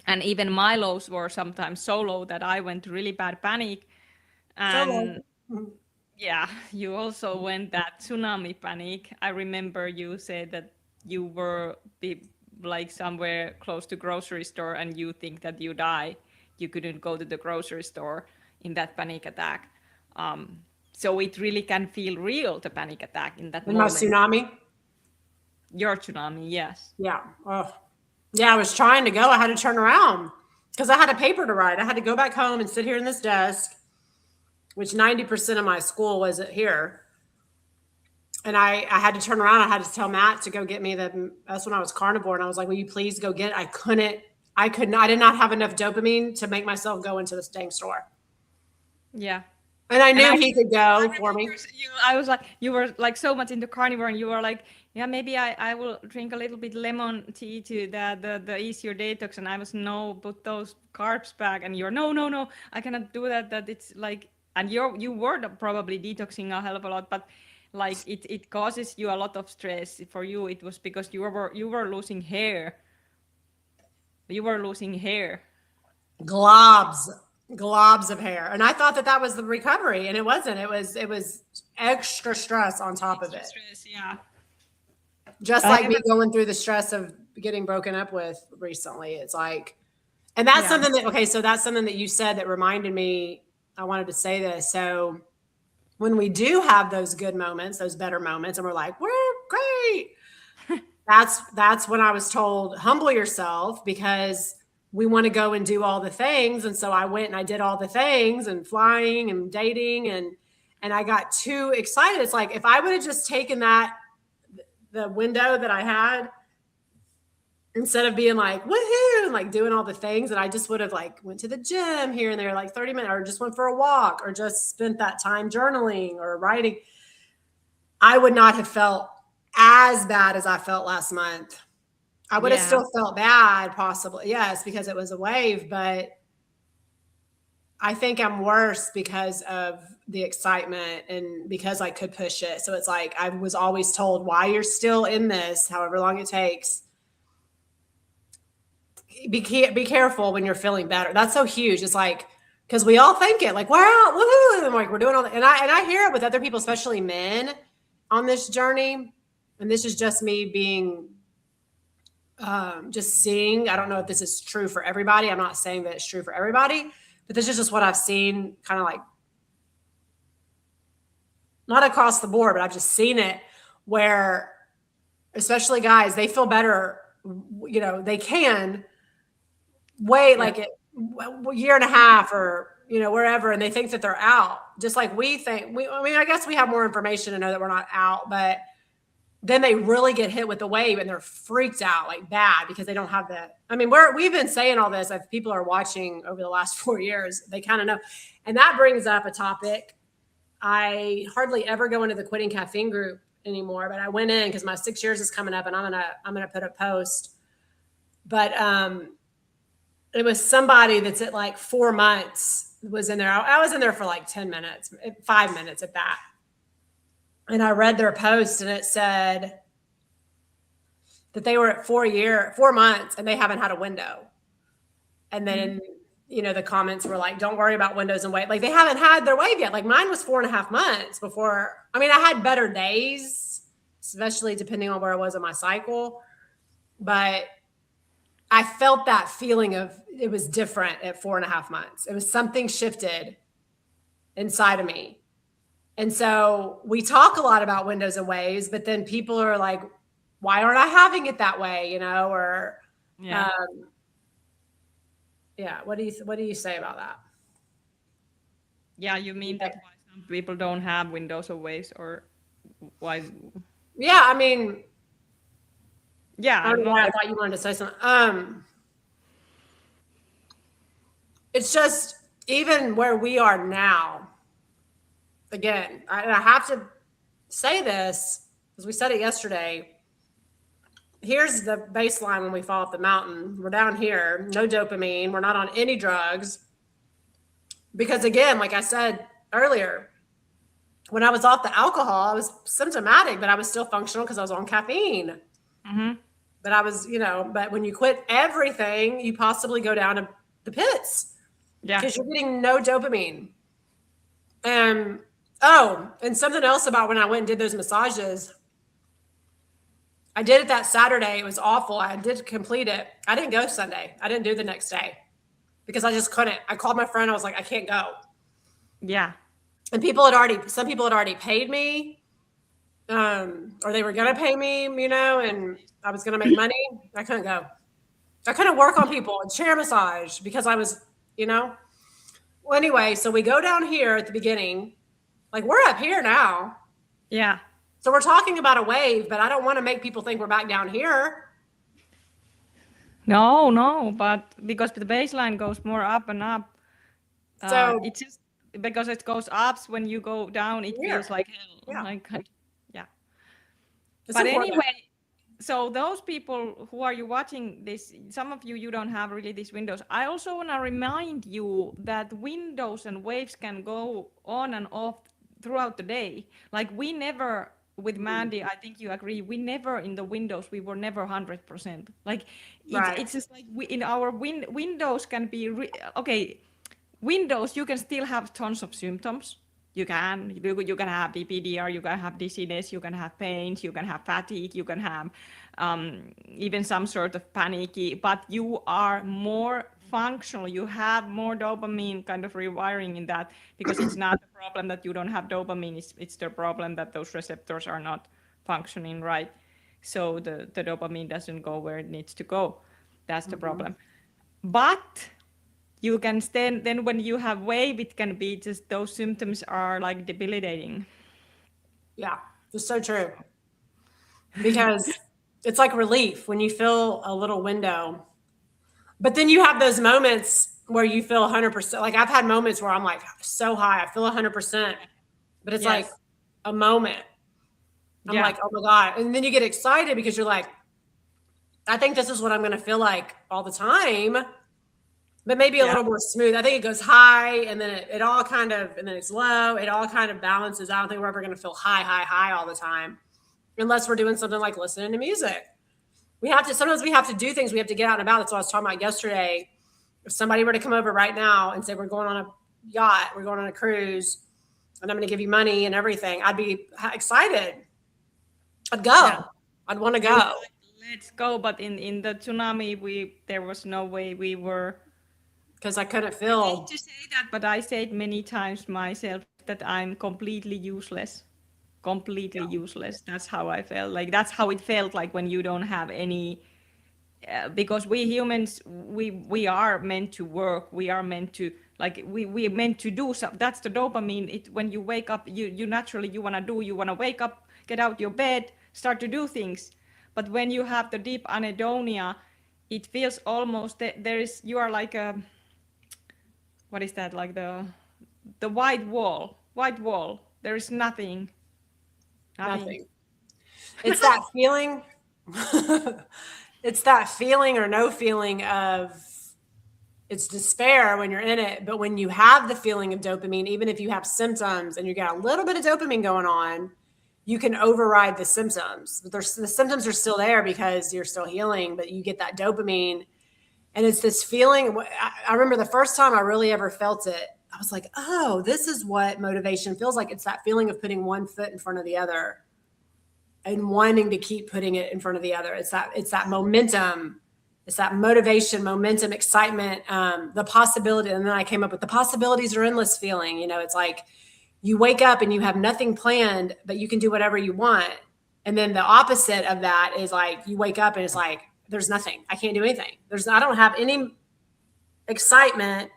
And even my lows were sometimes so low that I went really bad panic. And yeah, you also went that tsunami panic. I remember you said that you were like somewhere close to grocery store and you think that you die. You couldn't go to the grocery store in that panic attack. So it really can feel real, the panic attack in that moment. My tsunami? Your tsunami, yes. Yeah. Oh. Yeah, I was trying to go. I had to turn around because I had a paper to write. I had to go back home and sit here in this desk, which 90% of my school was here. And I had to turn around. I had to tell Matt to go get me that's when I was carnivore. And I was like, will you please go get it? I did not have enough dopamine to make myself go into this dang store. Yeah. And I knew he could go for me. I was like, you were like so much into carnivore and you were like, Yeah, maybe I will drink a little bit lemon tea to the easier detox, and I was no, put those carbs back, and you're no, I cannot do that. That it's like, and you were probably detoxing a hell of a lot, but like it causes you a lot of stress. For you, it was because you were losing hair. You were losing hair. globs globs of hair, and I thought that that was the recovery, and it wasn't. It was extra stress on top of Extra it, stress, yeah. just I like never, me going through the stress of getting broken up with recently. It's like, and that's yeah, something that, okay, so that's something that you said that reminded me. I wanted to say this. So when we do have those good moments, those better moments, and we're like, we're great, that's when I was told, humble yourself, because we want to go and do all the things. And so I went and I did all the things, and flying and dating, and I got too excited. It's like, if I would have just taken that, the window that I had, instead of being like woohoo and like doing all the things, and I just would have like went to the gym here and there like 30 minutes, or just went for a walk, or just spent that time journaling or writing, I would not have felt as bad as I felt last month. I would have yeah, still felt bad, possibly, yes, because it was a wave, but I think I'm worse because of the excitement and because I could push it. So it's like I was always told, why you're still in this, however long it takes, be careful when you're feeling better. That's so huge. It's like, because we all think it, like, we're out, woohoo, and like we're doing all that. And I hear it with other people, especially men, on this journey. And this is just me being, just seeing. I don't know if this is true for everybody. I'm not saying that it's true for everybody, but this is just what I've seen, kind of like, not across the board, but I've just seen it, where especially guys, they feel better, they can wait yeah, like a year and a half, or wherever, and they think that they're out, just like we think. I mean, I guess we have more information to know that we're not out, but then they really get hit with the wave and they're freaked out like bad, because they don't have that. I mean, we've been saying all this. If people are watching over the last 4 years, they kind of know. And that brings up a topic. I hardly ever go into the Quitting Caffeine group anymore, but I went in because my 6 years is coming up, and I'm gonna put a post. But it was somebody that's at like 4 months was in there. I was in there for like 10 minutes, 5 minutes at that. And I read their post, and it said that they were at 4 months and they haven't had a window. And then, the comments were like, don't worry about windows and wait. Like, they haven't had their wave yet. Like, mine was 4.5 months before. I mean, I had better days, especially depending on where I was in my cycle. But I felt that feeling of, it was different at 4.5 months. It was something shifted inside of me. And so we talk a lot about windows and waves, but then people are like, why aren't I having it that way? Or, yeah. yeah. What do you say about that? Yeah, you mean that why some people don't have windows or waves, or why? Yeah. I mean, I Yeah, don't know not why I thought you wanted to say something. It's just, even where we are now, again, I have to say this because we said it yesterday. Here's the baseline when we fall off the mountain. We're down here, no dopamine. We're not on any drugs. Because again, like I said earlier, when I was off the alcohol, I was symptomatic, but I was still functional because I was on caffeine. Mm-hmm. But I was, but when you quit everything, you possibly go down to the pits. Yeah. Because you're getting no dopamine. And something else about when I went and did those massages, I did it that Saturday. It was awful. I did complete it. I didn't go Sunday. I didn't do the next day because I just couldn't. I called my friend. I was like, I can't go. Yeah. And some people had already paid me, or they were going to pay me, and I was going to make money. I couldn't go. I couldn't work on people and chair massage because I was, Well, anyway, so we go down here at the beginning. Like, we're up here now. Yeah. So we're talking about a wave, but I don't want to make people think we're back down here. No, but because the baseline goes more up and up. So it's just because it goes up when you go down, it here. feels like hell. Yeah. Like, yeah. But anyway, so those people who are you watching this, some of you don't have really these windows. I also want to remind you that windows and waves can go on and off throughout the day. Like we never, with Mandy, I think you agree, we never in the windows, we were never 100%. Like it's just like we in our windows can be, okay, windows, you can still have tons of symptoms. You can have DPDR, you can have dizziness, you can have pains, you can have fatigue, you can have even some sort of panicky, but you are more functional. You have more dopamine kind of rewiring in that, because it's not the problem that you don't have dopamine, it's the problem that those receptors are not functioning right. So the dopamine doesn't go where it needs to go. That's the problem. But you can stand, then when you have wave, it can be just those symptoms are like debilitating. Yeah, it's so true. Because it's like relief when you feel a little window. But then you have those moments where you feel 100%. Like I've had moments where I'm like so high, I feel 100%, but it's like a moment. I'm like, oh my God. And then you get excited because you're like, I think this is what I'm going to feel like all the time. But maybe a little more smooth. I think it goes high and then it all kind of, and then it's low. It all kind of balances. I don't think we're ever going to feel high all the time, unless we're doing something like listening to music. Sometimes we have to do things. We have to get out and about. That's what I was talking about yesterday. If somebody were to come over right now and say, we're going on a yacht, we're going on a cruise, and I'm going to give you money and everything, I'd be excited. I'd go. Yeah. I'd want to go. Let's go. But in the tsunami, there was no way we were. Because I couldn't feel. I hate to say that, but I said many times myself that I'm completely useless. Completely useless. That's how I felt. Like that's how it felt like when you don't have any. Because we humans, we are meant to work. We are meant to we are meant to do something. That's the dopamine. When you wake up, you naturally you want to wake up, get out your bed, start to do things. But when you have the deep anhedonia, it feels almost you are like a. What is that? Like the white wall. There is nothing. It's that feeling. It's that feeling or no feeling of it's despair when you're in it. But when you have the feeling of dopamine, even if you have symptoms and you got a little bit of dopamine going on, you can override the symptoms. But the symptoms are still there because you're still healing, but you get that dopamine. And it's this feeling. I remember the first time I really ever felt it, I was like, oh, this is what motivation feels like. It's that feeling of putting one foot in front of the other and wanting to keep putting it in front of the other. It's that momentum. It's that motivation, momentum, excitement, the possibility. And then I came up with the possibilities are endless feeling. You know, it's like you wake up and you have nothing planned, but you can do whatever you want. And then the opposite of that is like you wake up and it's like, there's nothing. I can't do anything. I don't have any excitement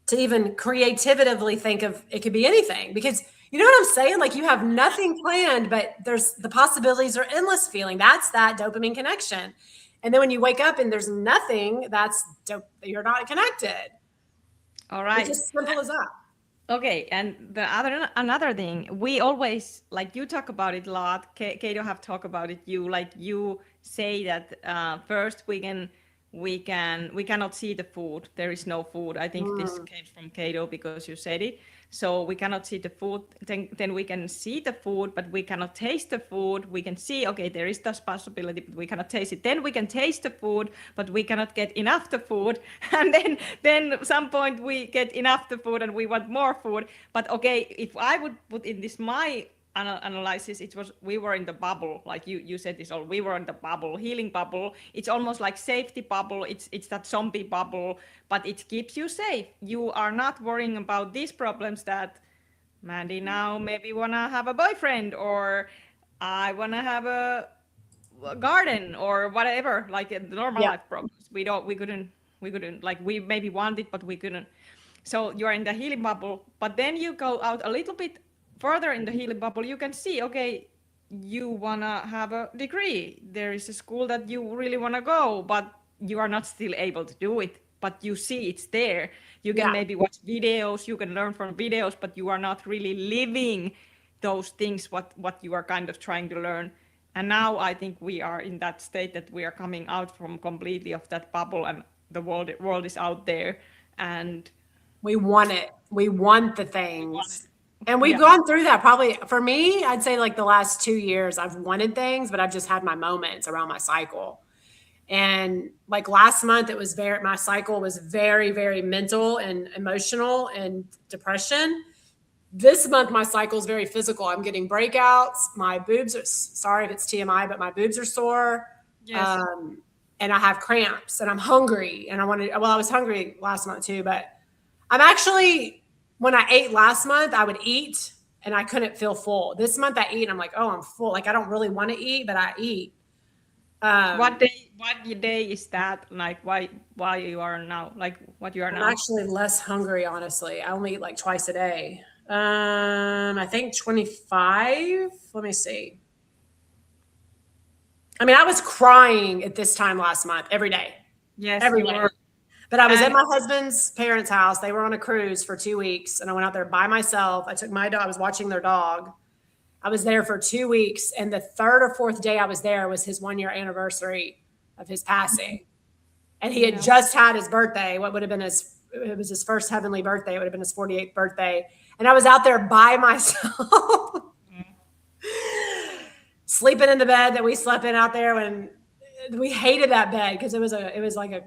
to even creatively think of it could be anything, because you know what I'm saying? Like you have nothing planned, but the possibilities are endless feeling. That's that dopamine connection. And then when you wake up and there's nothing, you're not connected. All right. It's as simple as that. Okay, and another thing, we always, like you talk about it a lot, Kato have talked about it, you say that first we cannot see the food, there is no food. I think this came from Kato because you said it. So we cannot see the food, then we can see the food, but we cannot taste the food. We can see, okay, there is this possibility, but we cannot taste it. Then we can taste the food, but we cannot get enough the food. And then at some point we get enough the food and we want more food. But okay, if I would put in this my analysis, we were in the bubble, like you said this all, we were in the bubble, healing bubble. It's almost like safety bubble. It's that zombie bubble, but it keeps you safe. You are not worrying about these problems that Mandy now maybe wanna have a boyfriend, or I wanna have a garden, or whatever, like the normal life problems. We couldn't like we maybe wanted, but we couldn't. So you're in the healing bubble, but then you go out a little bit further in the healing bubble, you can see, okay, you want to have a degree. There is a school that you really want to go, but you are not still able to do it. But you see it's there. You can maybe watch videos, you can learn from videos, but you are not really living those things, what you are kind of trying to learn. And now I think we are in that state that we are coming out from completely of that bubble, and the world is out there, and we want it. We want the we want things. it. And we've Yeah. gone through that probably. For me, I'd say like the last 2 years, I've wanted things, but I've just had my moments around my cycle. And like last month, my cycle was very, very mental and emotional and depression. This month, my cycle is very physical. I'm getting breakouts. My boobs are, sorry if it's TMI, but my boobs are sore. Yes. And I have cramps and I'm hungry. And I was hungry last month too, but I'm actually, when I ate last month, I would eat and I couldn't feel full. This month I eat and I'm like, oh, I'm full. Like I don't really want to eat, but I eat. What day is that? Like why you are now? Like what you are I'm now? actually less hungry, honestly. I only eat like twice a day. I think 25. Let me see. I mean, I was crying at this time last month every day. Yes, Every you day. were. But I was at And my husband's parents' house. They were on a cruise for 2 weeks, and I went out there by myself. I took my dog. I was watching their dog. I was there for 2 weeks, and the third or fourth day I was there was his 1 year anniversary of his passing. And he had just had his birthday. What would have been it was his first heavenly birthday. It would have been his 48th birthday. And I was out there by myself, sleeping in the bed that we slept in out there. When we hated that bed because it was like a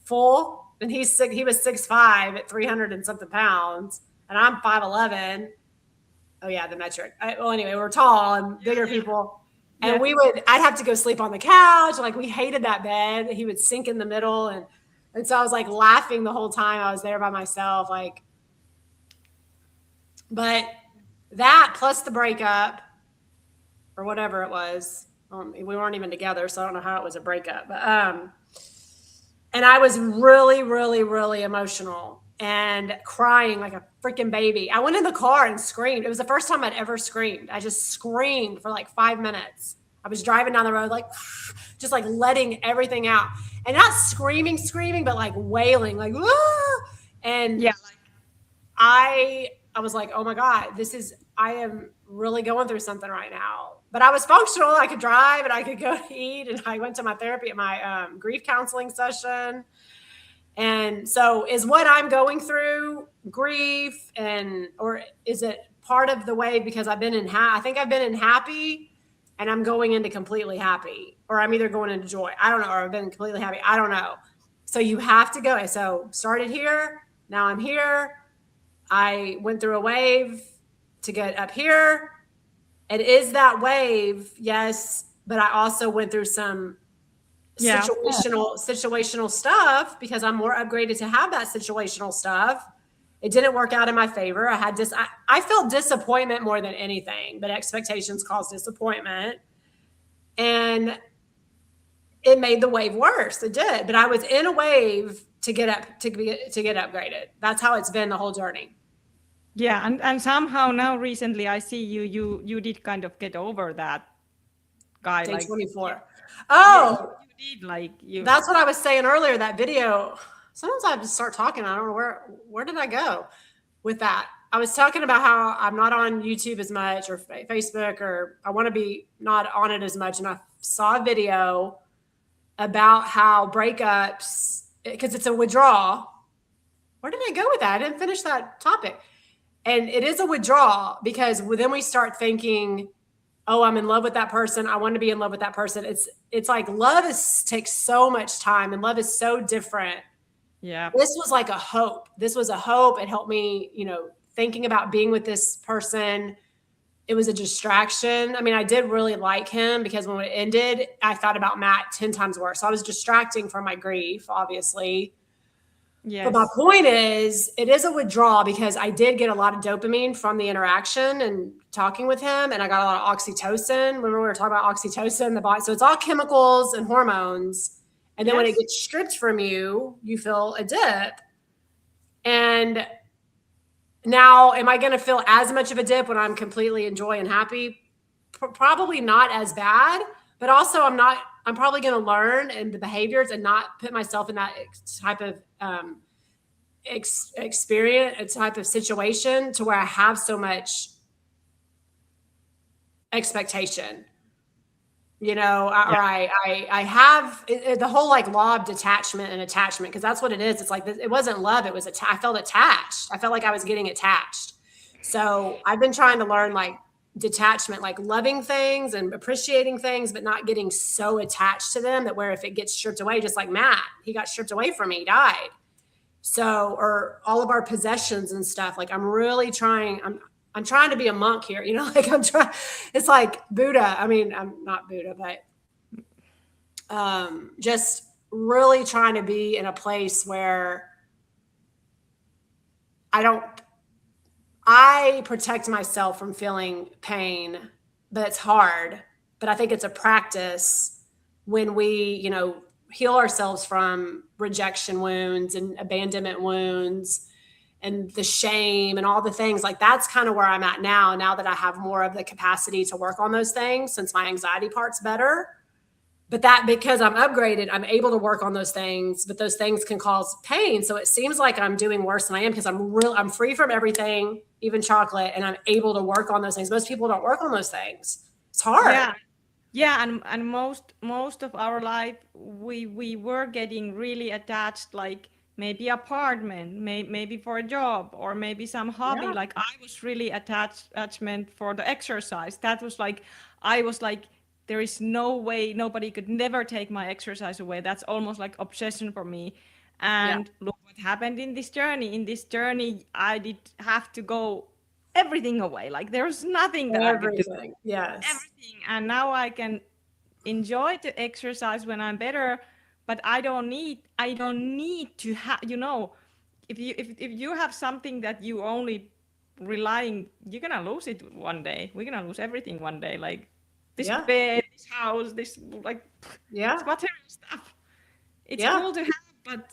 full, and he was 6'5" at 300 and something pounds, and I'm 5'11". Oh yeah, the metric. Well, anyway, we're tall and bigger people. And I'd have to go sleep on the couch. Like we hated that bed. He would sink in the middle. And so I was like laughing the whole time I was there by myself. Like, but that plus the breakup or whatever it was, we weren't even together. So I don't know how it was a breakup, but, and I was really, really, really emotional and crying like a freaking baby. I went in the car and screamed. It was the first time I'd ever screamed. I just screamed for like 5 minutes. I was driving down the road, like just like letting everything out, and not screaming, but like wailing, like, ah! And yeah, I was like, oh my God, I am really going through something right now. But I was functional. I could drive and I could go eat. And I went to my therapy at my grief counseling session. And so is what I'm going through grief, or is it part of the way because I've been I think I've been in happy and I'm going into completely happy, or I'm either going into joy. I don't know. Or I've been completely happy. I don't know. So you have to go. So started here. Now I'm here. I went through a wave to get up here. It is that wave. Yes. But I also went through some situational stuff because I'm more upgraded to have that situational stuff. It didn't work out in my favor. I felt disappointment more than anything, but expectations cause disappointment. And it made the wave worse. It did. But I was in a wave to get upgraded. That's how it's been the whole journey. Yeah, and somehow now recently I see you did kind of get over that guy. Day like 24. Oh, you did, like you. That's what I was saying earlier. That video. Sometimes I just start talking. I don't know where did I go with that. I was talking about how I'm not on YouTube as much or Facebook, or I want to be not on it as much. And I saw a video about how breakups, because it's a withdrawal. Where did I go with that? I didn't finish that topic. And it is a withdrawal because then we start thinking, oh, I'm in love with that person. I want to be in love with that person. It's like love takes so much time, and love is so different. Yeah. This was like a hope. This was a hope. It helped me, thinking about being with this person. It was a distraction. I mean, I did really like him because when it ended, I thought about Matt 10 times worse. So I was distracting from my grief, obviously. Yes. But my point is, it is a withdrawal because I did get a lot of dopamine from the interaction and talking with him. And I got a lot of oxytocin. Remember we were talking about oxytocin in the body. So it's all chemicals and hormones. And then when it gets stripped from you, you feel a dip. And now, am I going to feel as much of a dip when I'm completely in joy and happy? Probably not as bad, but also I'm probably going to learn in the behaviors and not put myself in that type of experience, a type of situation to where I have so much expectation. you know, or I have the whole like law of detachment and attachment, because that's what it is. It's like, it wasn't love. It was, I felt attached. I felt like I was getting attached. So I've been trying to learn like detachment, like loving things and appreciating things, but not getting so attached to them that where if it gets stripped away, just like Matt, he got stripped away from me, he died. So, or all of our possessions and stuff, like I'm really trying, I'm trying to be a monk here, you know, like I'm trying, it's like Buddha. I mean, I'm not Buddha, but just really trying to be in a place where I protect myself from feeling pain, but it's hard. But I think it's a practice when we, you know, heal ourselves from rejection wounds and abandonment wounds and the shame and all the things. Like that's kind of where I'm at now that I have more of the capacity to work on those things, since my anxiety part's better. But that, because I'm upgraded, I'm able to work on those things, but those things can cause pain. So it seems like I'm doing worse than I am, because I'm free from everything, even chocolate, and I'm able to work on those things. Most people don't work on those things. It's hard. Yeah, and most of our life we were getting really attached, like maybe apartment, maybe for a job, or maybe some hobby. Yeah. Like I was really attachment for the exercise. That was like, I was like, there is no way, nobody could never take my exercise away. That's almost like obsession for me. And look what happened in this journey. In this journey, I did have to go everything away. Like there's nothing that I could do. Yes. Everything. And now I can enjoy the exercise when I'm better, but I don't need to have, you know, if you have something that you only relying, you're gonna lose it one day. We're gonna lose everything one day. Like this bed, this house, this like it's material stuff. It's cool to have, but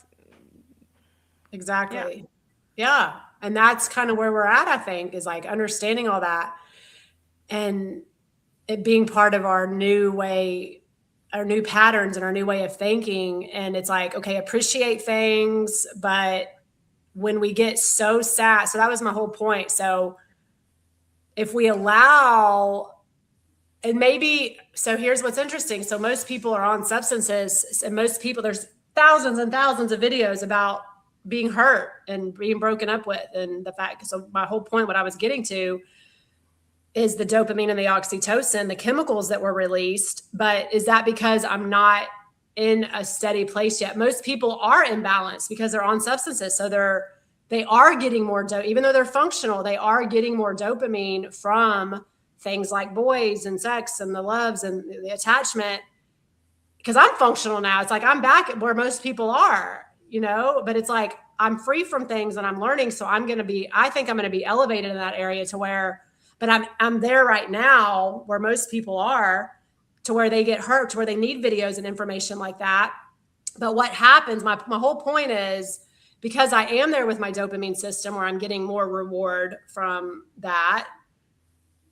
exactly. Yeah. And that's kind of where we're at, I think, is like understanding all that and it being part of our new way, our new patterns and our new way of thinking. And it's like, okay, appreciate things. But when we get so sad, so that was my whole point. So if we allow, and maybe, so here's what's interesting. So most people are on substances, and most people, there's thousands and thousands of videos about being hurt and being broken up with. And the fact, so my whole point, what I was getting to is the dopamine and the oxytocin, the chemicals that were released. But is that because I'm not in a steady place yet? Most people are imbalanced because they're on substances. So they are getting more, even though they're functional, they are getting more dopamine from things like boys and sex and the loves and the attachment. Because I'm functional now. It's like I'm back at where most people are, you know, but it's like I'm free from things and I'm learning. So I think I'm going to be elevated in that area to where, but I'm there right now where most people are, to where they get hurt, to where they need videos and information like that. But what happens, my whole point is, because I am there with my dopamine system where I'm getting more reward from that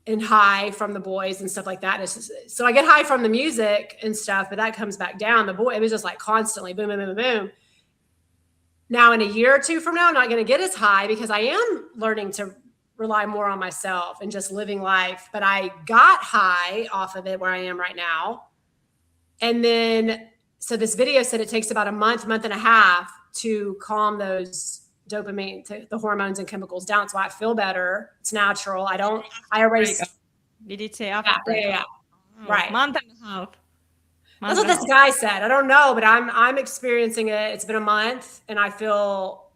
and high from the boys and stuff like that. So I get high from the music and stuff, but that comes back down. It was just like constantly boom, boom, boom, boom, boom. Now in a year or two from now, I'm not going to get as high because I am learning to rely more on myself and just living life. But I got high off of it where I am right now. And then, so this video said it takes about a month and a half to calm those dopamine, the hormones and chemicals down. So I feel better. It's natural. I erase. Did it say after break? Yeah. Oh, right. Month and a half. That's what this guy said. I don't know, but I'm experiencing it. It's been a month and I feel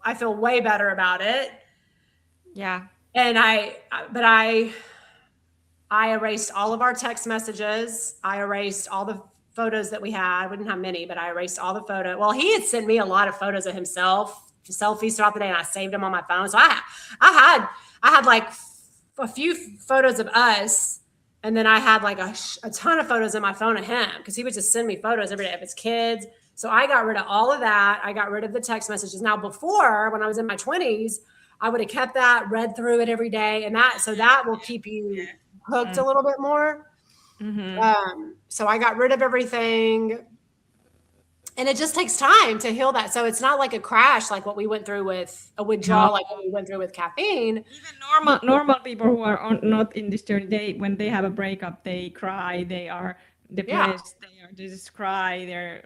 way better about it. Yeah. And I erased all of our text messages. I erased all the photos that we had. We didn't have many, but I erased all the photos. Well, he had sent me a lot of photos of himself, selfies throughout the day, and I saved them on my phone. So I had like a few photos of us, and then I had like a ton of photos in my phone of him, because he would just send me photos every day of his kids. So I got rid of all of that. I got rid of the text messages. Now, before, when I was in my 20s, I would have kept that, read through it every day, and that will keep you hooked a little bit more. Mm-hmm. So I got rid of everything, And it just takes time to heal that. So it's not like a crash, like what we went through with a withdrawal, like what we went through with caffeine. Even normal people who are not in this journey, when they have a breakup, they cry, they are depressed, they just cry,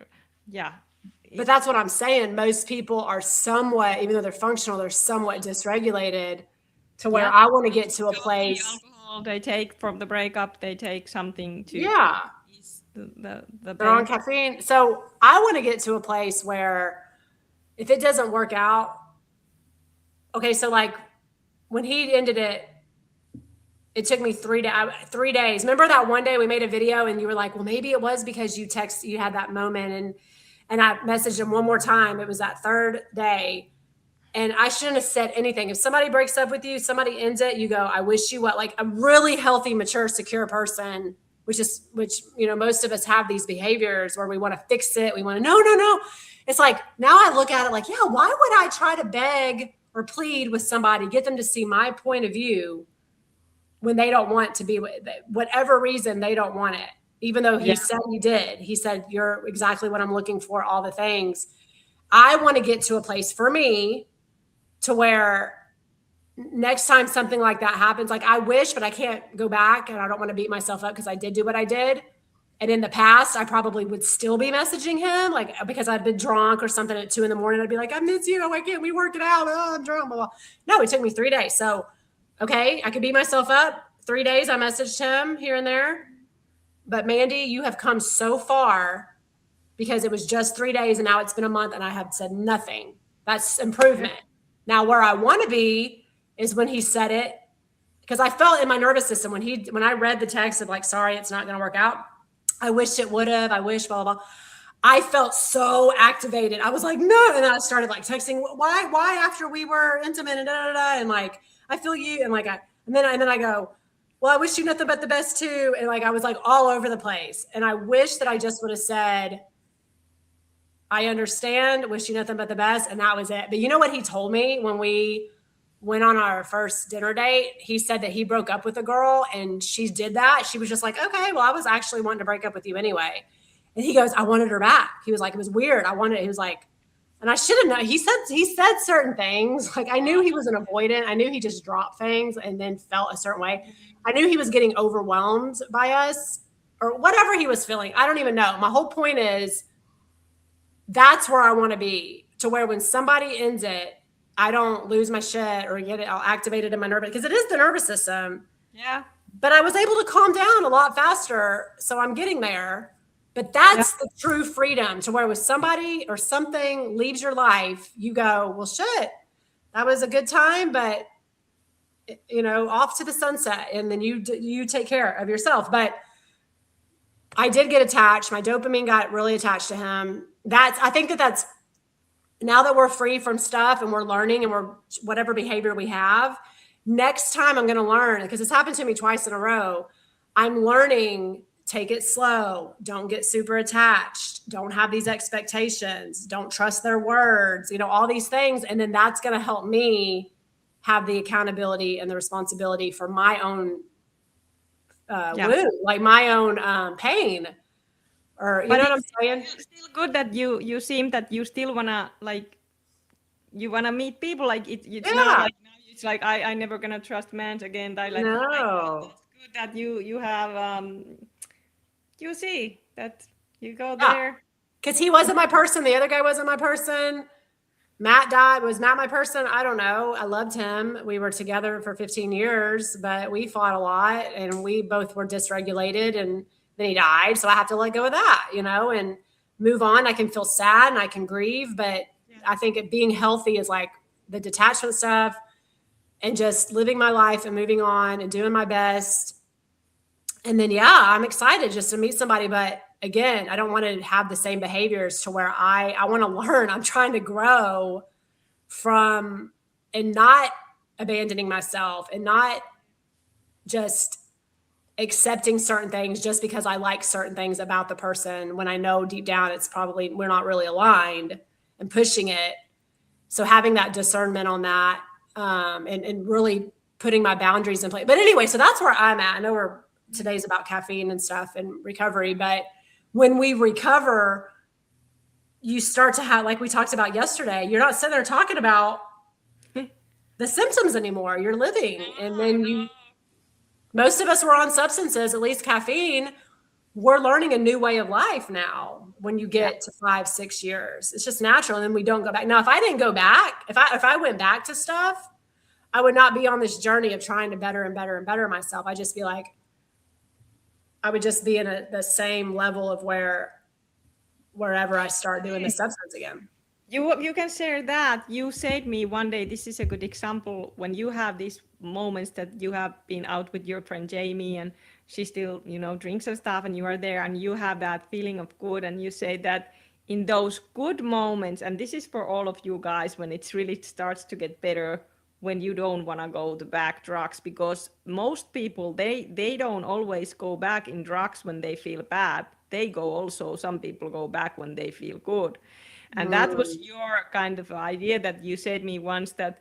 But that's what I'm saying. Most people are somewhat, even though they're functional, they're somewhat dysregulated to where I want to get to a place. Alcohol they take from the breakup, they take something to they're on caffeine. So I want to get to a place where if it doesn't work out, okay, so like when he ended it, it took me 3 days. Remember that one day we made a video and you were like, well, maybe it was because you had that moment and I messaged him one more time. It was that third day. And I shouldn't have said anything. If somebody breaks up with you, somebody ends it, you go, I wish you what, like a really healthy, mature, secure person, which, you know, most of us have these behaviors where we want to fix it. We want to, no. It's like, now I look at it like, yeah, why would I try to beg or plead with somebody, get them to see my point of view when they don't want to be, whatever reason they don't want it. Even though he said he did. He said, you're exactly what I'm looking for, all the things. I want to get to a place for me to where next time something like that happens, like I wish, but I can't go back and I don't want to beat myself up because I did do what I did. And in the past, I probably would still be messaging him, like because I'd been drunk or something at 2 a.m. I'd be like, I miss you. Why can't we work it out? Oh, I'm drunk. Blah, blah. No, it took me 3 days. So, okay, I could beat myself up. 3 days, I messaged him here and there. But Mandy, you have come so far because it was just 3 days and now it's been a month and I have said nothing. That's improvement. Now, where I want to be is when he said it, because I felt in my nervous system when I read the text of like, sorry, it's not going to work out. I wish it would have. I wish, blah, blah, blah. I felt so activated. I was like, no. And then I started like texting, why after we were intimate and and like, I feel you. And like, and then I go, well, I wish you nothing but the best too. And like, I was like all over the place. And I wish that I just would have said, I understand, wish you nothing but the best. And that was it. But you know what he told me when we went on our first dinner date? He said that he broke up with a girl and she did that. She was just like, okay, well, I was actually wanting to break up with you anyway. And he goes, I wanted her back. He was like, it was weird. He was like, and I should have known. He said certain things. Like I knew he was an avoidant. I knew he just dropped things and then felt a certain way. I knew he was getting overwhelmed by us or whatever he was feeling. I don't even know. My whole point is that's where I want to be, to where when somebody ends it, I don't lose my shit or get it all activated in my nervous, because it is the nervous system. Yeah. But I was able to calm down a lot faster. So I'm getting there. But that's the true freedom, to where with somebody or something leaves your life, you go, well, shit, that was a good time, but you know, off to the sunset. And then you take care of yourself. But I did get attached. My dopamine got really attached to him. I think that's now that we're free from stuff and we're learning and we're whatever behavior we have, next time I'm going to learn, because it's happened to me twice in a row. I'm learning, take it slow. Don't get super attached. Don't have these expectations. Don't trust their words, you know, all these things. And then that's going to help me have the accountability and the responsibility for my own wound, like my own pain. Or you know what I'm saying? It's still good that you seem that you still wanna meet people. Like it's not like now it's like I never gonna trust men again. Like no. It's good that you have you see that you go there. Because he wasn't my person. The other guy wasn't my person. Matt died. Was Matt my person? I don't know. I loved him. We were together for 15 years, but we fought a lot and we both were dysregulated, and then he died. So I have to let go of that, you know, and move on. I can feel sad and I can grieve, but I think being healthy is like the detachment stuff and just living my life and moving on and doing my best. And then, I'm excited just to meet somebody. But again, I don't want to have the same behaviors, to where I want to learn. I'm trying to grow from and not abandoning myself and not just accepting certain things just because I like certain things about the person when I know deep down it's probably we're not really aligned, and pushing it. So having that discernment on that and really putting my boundaries in place. But anyway, so that's where I'm at. I know today's about caffeine and stuff and recovery, but when we recover, you start to have, like we talked about yesterday, you're not sitting there talking about the symptoms anymore. You're living. And then most of us were on substances, at least caffeine. We're learning a new way of life now when you get to 5-6 years. It's just natural. And then we don't go back. Now, if I didn't go back, if I went back to stuff, I would not be on this journey of trying to better and better and better myself. I just be like, I would just be in the same level of wherever I start doing the substance again. You can share that. You said me one day, this is a good example, when you have these moments that you have been out with your friend Jamie and she still, drinks and stuff, and you are there and you have that feeling of good, and you say that in those good moments, and this is for all of you guys, when it really starts to get better, when you don't want to go to back drugs, because most people, they don't always go back in drugs when they feel bad. They go also, some people go back when they feel good. And that was your kind of idea that you said me once, that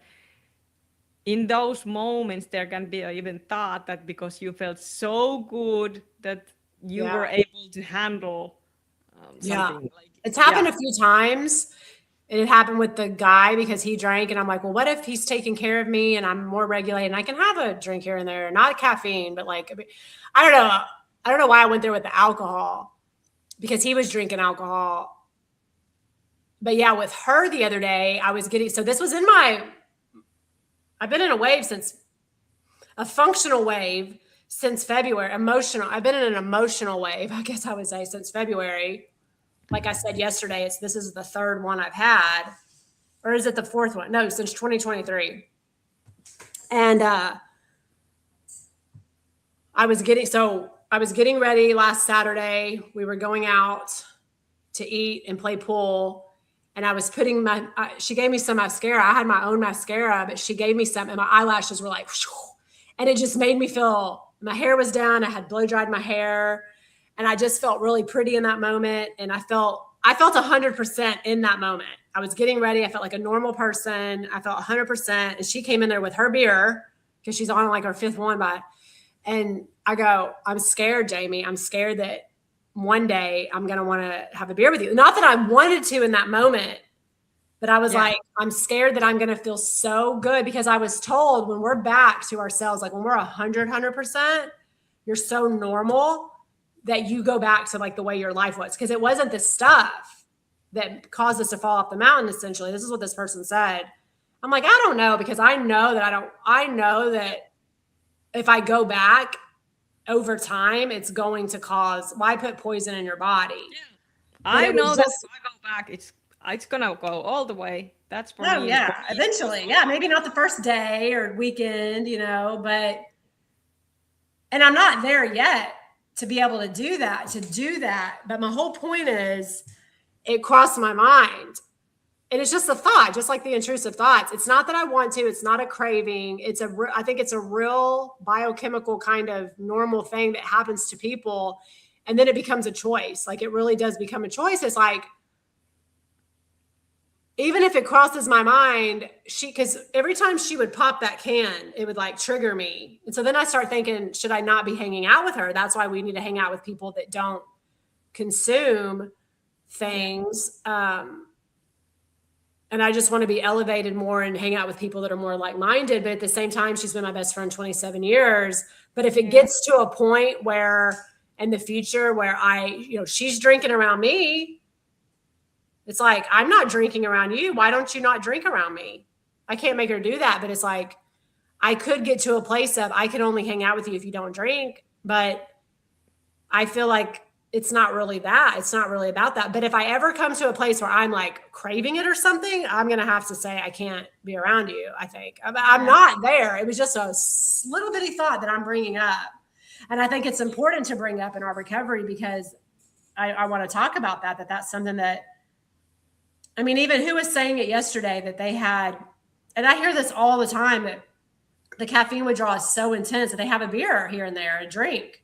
in those moments there can be even thought that because you felt so good that you were able to handle something. It's happened a few times. And it happened with the guy because he drank, and I'm like, well, what if he's taking care of me and I'm more regulated and I can have a drink here and there, not caffeine, but like, I don't know why I went there with the alcohol, because he was drinking alcohol. But yeah, with her the other day, I was getting, so this was I've been in a wave a functional wave since February, I've been in an emotional wave, I guess I would say, since February. Like I said yesterday, this is the third one I've had, or is it the fourth one? No, since 2023. And I was getting ready last Saturday. We were going out to eat and play pool. And I was putting she gave me some mascara. I had my own mascara, but she gave me some, and my eyelashes were like, and it just made me feel, my hair was down. I had blow dried my hair, and I just felt really pretty in that moment. And I felt 100% in that moment. I was getting ready. I felt like a normal person. I felt 100%. And she came in there with her beer, because she's on like her fifth one and I go, I'm scared, Jamie. I'm scared that one day I'm going to want to have a beer with you. Not that I wanted to in that moment, but I was like, I'm scared that I'm going to feel so good, because I was told when we're back to ourselves, like when we're 100%, you're so normal that you go back to like the way your life was. Because it wasn't the stuff that caused us to fall off the mountain, essentially. This is what this person said. I'm like, I don't know, because I know that if I go back over time, it's going to cause, why put poison in your body? Yeah. I know that if I go back, it's gonna go all the way. That's for me. Yeah, eventually. Yeah, maybe not the first day or weekend, but, and I'm not there yet to be able to do that. But my whole point is, it crossed my mind. And it's just a thought, just like the intrusive thoughts. It's not that I want to, it's not a craving. I think it's a real biochemical kind of normal thing that happens to people. And then it becomes a choice. Like, it really does become a choice. It's like, even if it crosses my mind, because every time she would pop that can, it would like trigger me. And so then I start thinking, should I not be hanging out with her? That's why we need to hang out with people that don't consume things. And I just want to be elevated more and hang out with people that are more like-minded. But at the same time, she's been my best friend 27 years. But if it gets to a point where in the future where she's drinking around me, it's like, I'm not drinking around you. Why don't you not drink around me? I can't make her do that. But it's like, I could get to a place of, I can only hang out with you if you don't drink. But I feel like it's not really that. It's not really about that. But if I ever come to a place where I'm like craving it or something, I'm going to have to say, I can't be around you, I think. I'm not there. It was just a little bitty thought that I'm bringing up. And I think it's important to bring up in our recovery, because I want to talk about that. That's something that, I mean, even who was saying it yesterday that they had, and I hear this all the time, that the caffeine withdrawal is so intense that they have a beer here and there, a drink.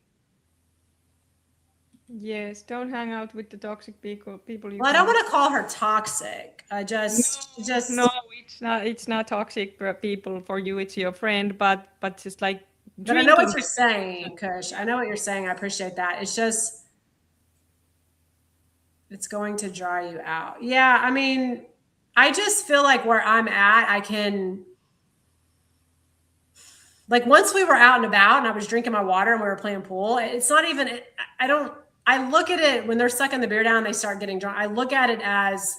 Yes, don't hang out with the toxic people. Well, I don't want to call her toxic. No, it's not toxic for people. For you, it's your friend, but just like. But I know what you're saying, Kush. I know what you're saying. I appreciate that. It's just, It's going to dry you out. Yeah, I mean, I just feel like where I'm at, I can, like, once we were out and about and I was drinking my water and we were playing pool, it's not even, I look at it when they're sucking the beer down, they start getting drunk. I look at it as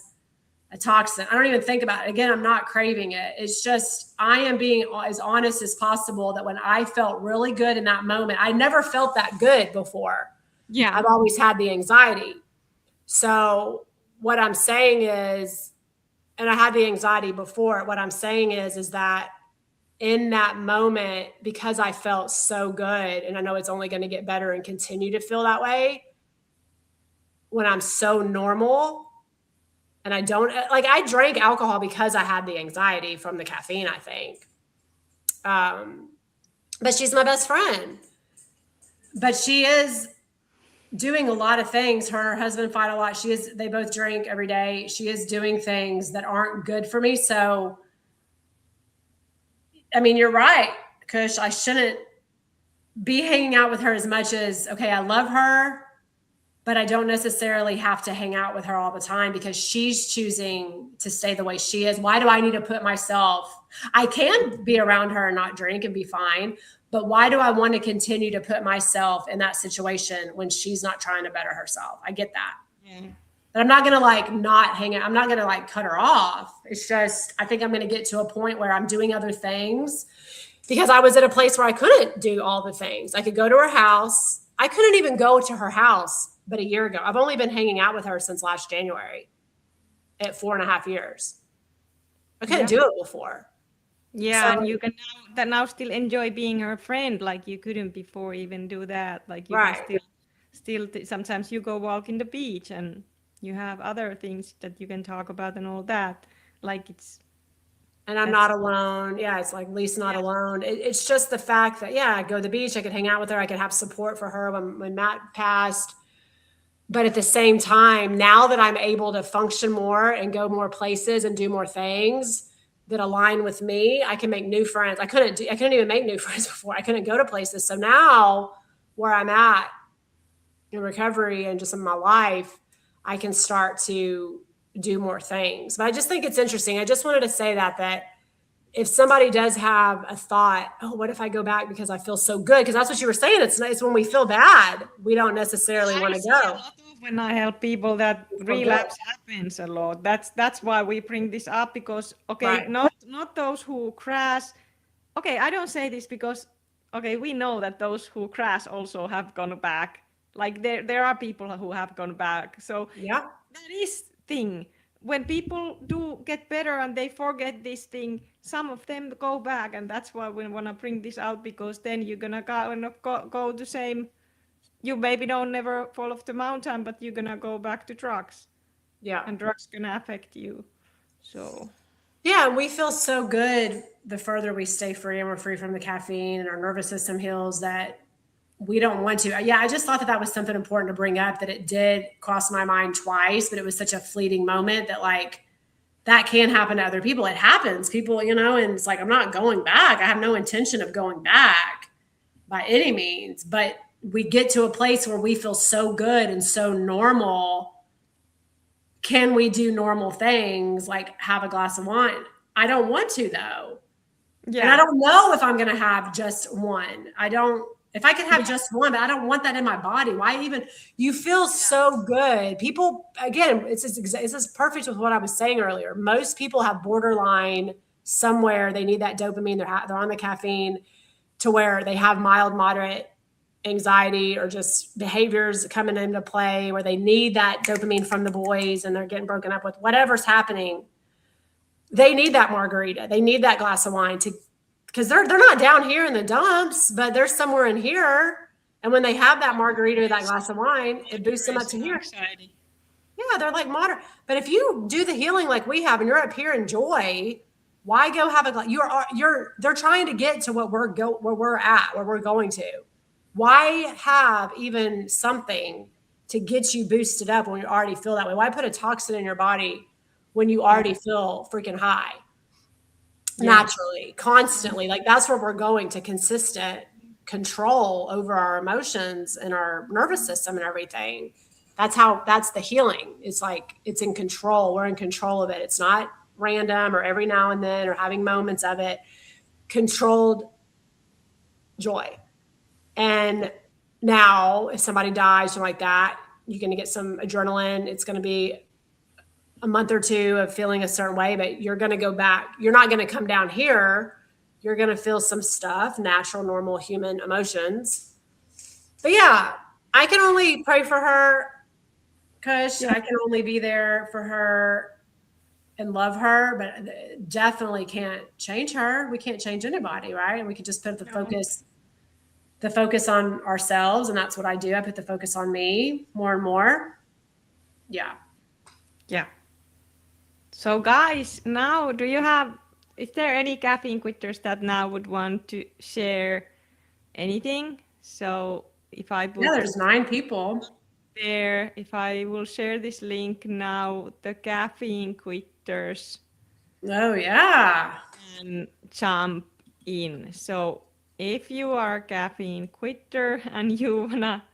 a toxin. I don't even think about it. Again, I'm not craving it. It's just, I am being as honest as possible that when I felt really good in that moment, I never felt that good before. Yeah. I've always had the anxiety. So what I'm saying is, and I had the anxiety before, what I'm saying is that in that moment, because I felt so good, and I know it's only going to get better and continue to feel that way, when I'm so normal and I don't, like, I drank alcohol because I had the anxiety from the caffeine, I think. But she's my best friend. But she is doing a lot of things. Her and her husband fight a lot. They both drink every day. She is doing things that aren't good for me. So, I mean, you're right, Kush. I shouldn't be hanging out with her as much as, okay, I love her, but I don't necessarily have to hang out with her all the time because she's choosing to stay the way she is. Why do I need to put myself, I can be around her and not drink and be fine, but why do I want to continue to put myself in that situation when she's not trying to better herself? I get that. Yeah. But I'm not going to like not hang out. I'm not going to like cut her off. It's just, I think I'm going to get to a point where I'm doing other things because I was at a place where I couldn't do all the things. I could go to her house. I couldn't even go to her house but a year ago. I've only been hanging out with her since last January at 4.5 years. I couldn't do it before. Yeah, so, and you can now still enjoy being her friend like you couldn't before even do that. Like you can still sometimes you go walk in the beach and you have other things that you can talk about and all that. Like it's. And I'm not alone. Yeah, it's like Lee's not alone. It's just the fact that, yeah, I go to the beach. I could hang out with her. I could have support for her when Matt passed. But at the same time, now that I'm able to function more and go more places and do more things that align with me, I can make new friends. I couldn't even make new friends before. I couldn't go to places. So now where I'm at in recovery and just in my life, I can start to do more things. But I just think it's interesting. I just wanted to say that if somebody does have a thought, oh, what if I go back because I feel so good? Because that's what you were saying. It's when we feel bad, we don't necessarily want to go. When I help people, that relapse happens a lot. That's why we bring this up because not those who crash. Okay, I don't say this because we know that those who crash also have gone back. Like there are people who have gone back. So yeah, that is thing. When people do get better and they forget this thing, some of them go back, and that's why we want to bring this out because then you're gonna go the same. You maybe don't never fall off the mountain, but you're gonna go back to drugs. Yeah, and drugs gonna affect you. So. Yeah, we feel so good the further we stay free and we're free from the caffeine and our nervous system heals that we don't want to. Yeah, I just thought that was something important to bring up, that it did cross my mind twice, but it was such a fleeting moment that like that can happen to other people. It happens. People, and it's like, I'm not going back. I have no intention of going back by any means, but we get to a place where we feel so good and so normal. Can we do normal things like have a glass of wine? I don't want to though. Yeah. And I don't know if I'm going to have just one. If I could have just one, but I don't want that in my body. Why even? You feel so good. People, again, this is perfect with what I was saying earlier. Most people have borderline somewhere. They need that dopamine. They're on the caffeine to where they have mild, moderate anxiety or just behaviors coming into play where they need that dopamine from the boys and they're getting broken up with, whatever's happening. They need that margarita. They need that glass of wine because they're not down here in the dumps, but they're somewhere in here. And when they have that margarita or that glass of wine, it boosts them up to here. Yeah, they're like moderate. But if you do the healing like we have and you're up here in joy, why go have a glass? They're trying to get to where we're going to. Why have even something to get you boosted up when you already feel that way? Why put a toxin in your body when you already feel freaking high? Naturally, constantly. Like that's where we're going, to consistent control over our emotions and our nervous system and everything. that's the healing. It's like, it's in control. We're in control of it. It's not random or every now and then or having moments of it. Controlled joy. And now if somebody dies or like that, you're going to get some adrenaline. It's going to be a month or two of feeling a certain way, but you're going to go back. You're not going to come down here. You're going to feel some stuff, natural, normal human emotions. But yeah, I can only pray for her, Kush. I can only be there for her and love her, but definitely can't change her. We can't change anybody, right? And we can just put the focus on ourselves. And that's what I do. I put the focus on me more and more. Yeah. Yeah. So guys, now is there any caffeine quitters that now would want to share anything? So if I put there's 9 people there, if I will share this link now, the caffeine quitters. Oh yeah. And jump in. So if you are a caffeine quitter and you wanna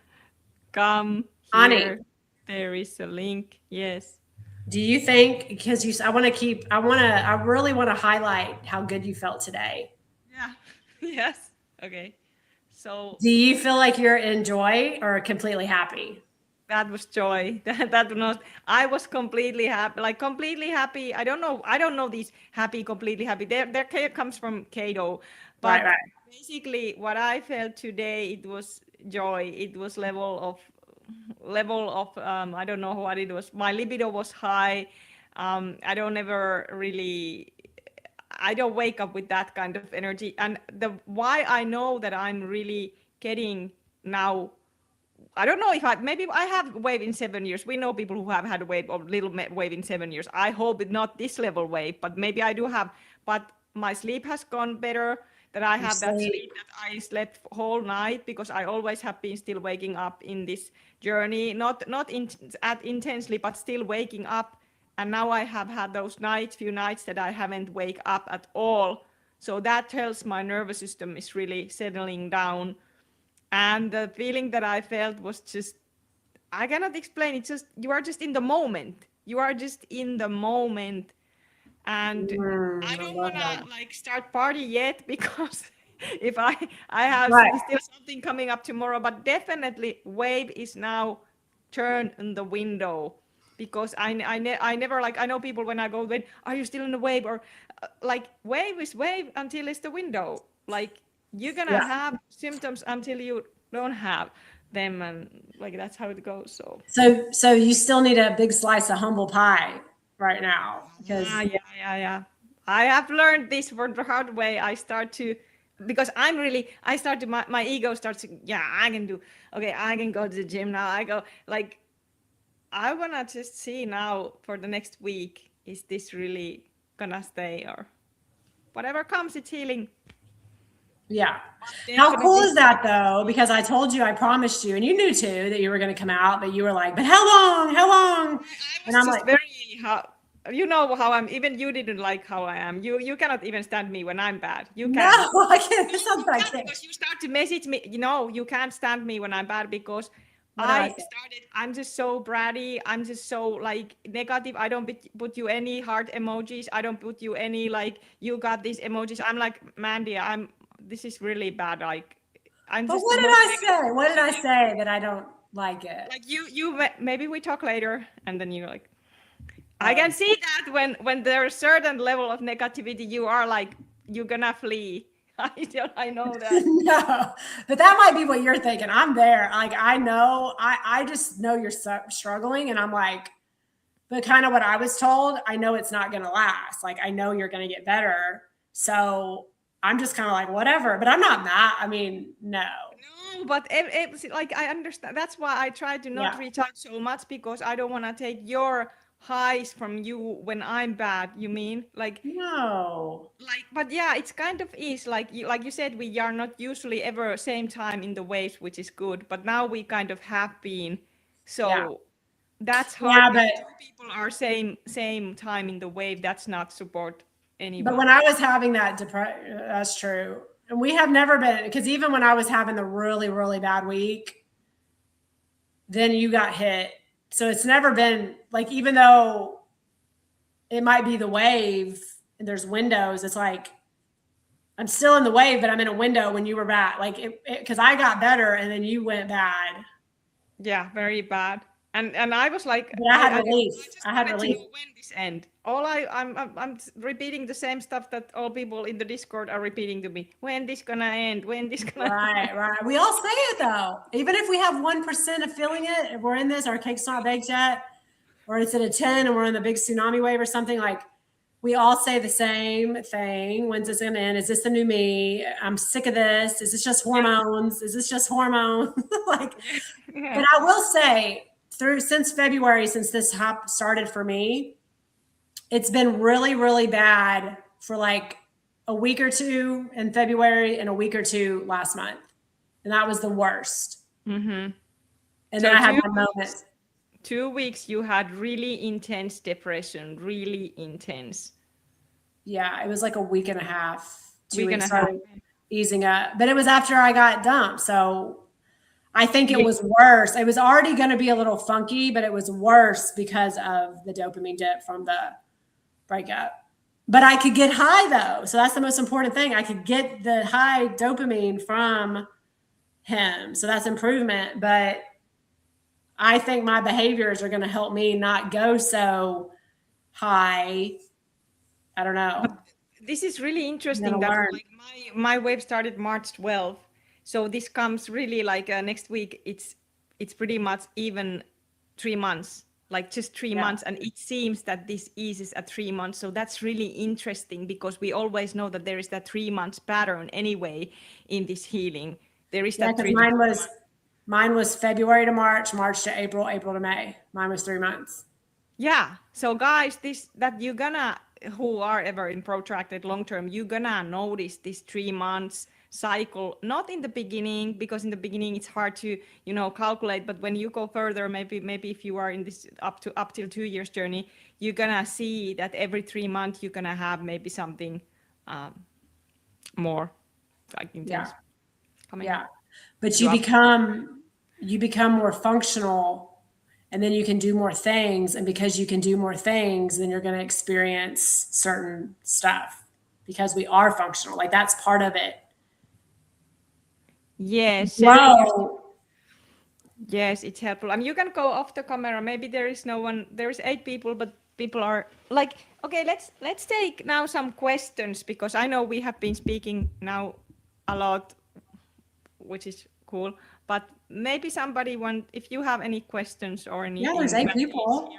come here, there is a link. Yes. Do you think, because I really want to highlight how good you felt today. Yeah. Yes. Okay. So do you feel like you're in joy or completely happy? That was joy. I was completely happy, like completely happy. I don't know these happy, completely happy. Their comes from Cato. But right. Basically what I felt today, it was joy. It was level of I don't know what it was. My libido was high. I don't wake up with that kind of energy. And why I know that I'm really getting now, I don't know if maybe I have wave in 7 years. We know people who have had a wave or little wave in 7 years. I hope it's not this level wave, but maybe I do have. But my sleep has gone better. That I have that sleep that I slept whole night, because I always have been still waking up in this journey, not intensely, but still waking up. And now I have had those few nights that I haven't wake up at all. So that tells my nervous system is really settling down. And the feeling that I felt was just, I cannot explain. It's just, you are just in the moment. You are just in the moment. And I don't want to like start party yet, because if I have still something coming up tomorrow, but definitely wave is now turned in the window, because I never, like, I know people when I go, are you still in the wave? Or like, wave is wave until it's the window. Like, you're going to have symptoms until you don't have them. And like, that's how it goes. So you still need a big slice of humble pie right now, because yeah. I have learned this for the hard way. Because my ego starts to, I can go to the gym now. I want to just see now for the next week, is this really gonna stay, or whatever comes, it's healing. Yeah. How cool is that though? Because I told you, I promised you, and you knew too that you were going to come out, but you were like, but how long? And I'm like, you know how I'm, even you didn't like how I am. You cannot even stand me when I'm bad. You can't. No, I can't. Because you start to message me, you can't stand me when I'm bad, because I'm just so bratty. I'm just so like negative. I don't put you any heart emojis. I don't put you any, like, you got these emojis. I'm like, Mandy, this is really bad. Like, I'm just. But what did I say? What did I say that I don't like it? Like you maybe we talk later, and then you're like, I can see that when there's a certain level of negativity, you are like, you're gonna flee. I know that. No, but that might be what you're thinking. I'm there. Like, I know, I just know you're struggling, and I'm like, but kind of what I was told, I know it's not going to last. Like, I know you're going to get better. So I'm just kind of like, whatever, but I'm not mad. I mean, no, but it's like, I understand. That's why I try to not reach out so much, because I don't want to take your highs from you when I'm bad. You mean, like, no, like, but yeah, it's kind of is like you said, we are not usually ever same time in the waves, which is good, but now we kind of have been, so that's hard. But people are same time in the wave, that's not support anybody. But when I was having that depression, that's true, and we have never been, because even when I was having the really, really bad week, then you got hit So it's never been like, even though it might be the wave and there's windows, it's like, I'm still in the wave, but I'm in a window when you were bad. Like because I got better and then you went bad. Yeah, very bad. And I was like, But I had relief. I just I had wanted to relief. know when this end. I'm repeating the same stuff that all people in the Discord are repeating to me. When this gonna end? When this gonna Right, end? right. We all say it though. Even if we have 1% of feeling it, if we're in this, our cake's not baked yet, or it's at a 10 and we're in the big tsunami wave or something, like we all say the same thing. When's this gonna end? Is this the new me? I'm sick of this. Is this just hormones? Is this just hormones? Like, Yeah. but I will say since February, since this hop started for me, it's been really, really bad for like a week or two in February and a week or two last month. And that was the worst. Mm-hmm. And So then I had my moment. 2 weeks you had really intense depression, really intense. Yeah, it was like a week and a half. 2 Week and weeks a half. started easing up. But it was after I got dumped. So I think it was worse. It was already going to be a little funky, but it was worse because of the dopamine dip from the breakup. But I could get high though. So that's the most important thing. I could get the high dopamine from him. So that's improvement. But I think my behaviors are going to help me not go so high. I don't know. But this is really interesting that like my wave started March 12th. So this comes really like next week. It's pretty much even 3 months, like just 3 months. And it seems that this eases at 3 months. So that's really interesting because we always know that there is that 3 months pattern anyway in this healing. There is that mine was February to March, March to April, April to May. Mine was 3 months. Yeah. So guys, that you're gonna, who are ever in protracted long-term, you're gonna notice this 3 months cycle, not in the beginning, because in the beginning it's hard to, calculate, but when you go further, maybe if you are in this up till 2 years journey, you're gonna see that every 3 months you're gonna have maybe something more like intense coming. Yeah. But you become more functional, and then you can do more things. And because you can do more things, then you're going to experience certain stuff because we are functional. Like that's part of it. Yes. Wow. Yes, it's helpful. I mean, you can go off the camera. Maybe there is no one. There is 8 people, but people are like, okay, let's take now some questions because I know we have been speaking now a lot, which is cool. But maybe somebody if you have any questions or anything. Yeah, there's 8 people.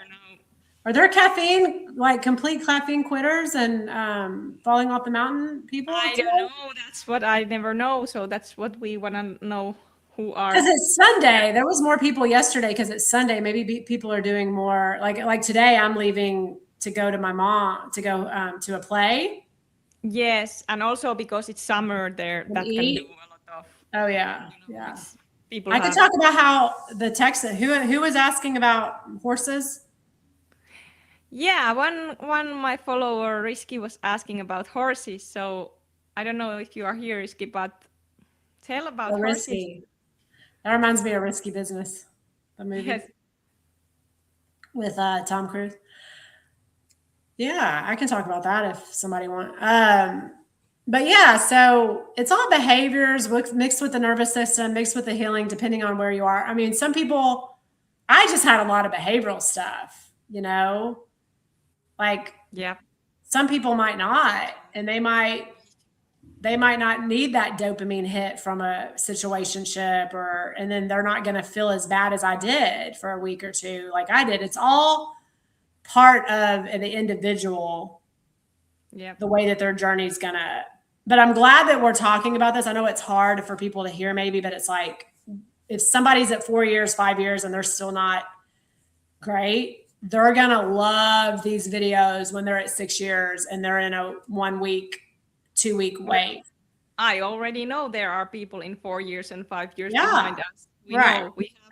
Are there complete caffeine quitters and falling off the mountain people? I don't know. That's what I never know. So that's what we want to know. Who are? Because it's Sunday. There was more people yesterday because it's Sunday. Maybe people are doing more. Like today, I'm leaving to go to my mom to go to a play. Yes, and also because it's summer there, that can do a lot of. Oh yeah, yeah. People. I could talk about how the text. Who was asking about horses? Yeah, one my follower Risky was asking about horses. So I don't know if you are here, Risky, but tell about horses. Risky. That reminds me of Risky Business, the movie. Yes. With Tom Cruise. Yeah, I can talk about that if somebody wants. But yeah, so it's all behaviors mixed with the nervous system, mixed with the healing, depending on where you are. I mean, some people, I just had a lot of behavioral stuff, like some people might not, and they might not need that dopamine hit from a situationship and then they're not going to feel as bad as I did for a week or two, like I did. It's all part of the individual, the way that their journey's gonna. But I'm glad that we're talking about this. I know it's hard for people to hear maybe, but it's like if somebody's at 4 years, 5 years, and they're still not great, they're gonna love these videos when they're at 6 years and they're in a 1 week, 2 week wave. I already know there are people in 4 years and 5 years Yeah, behind us.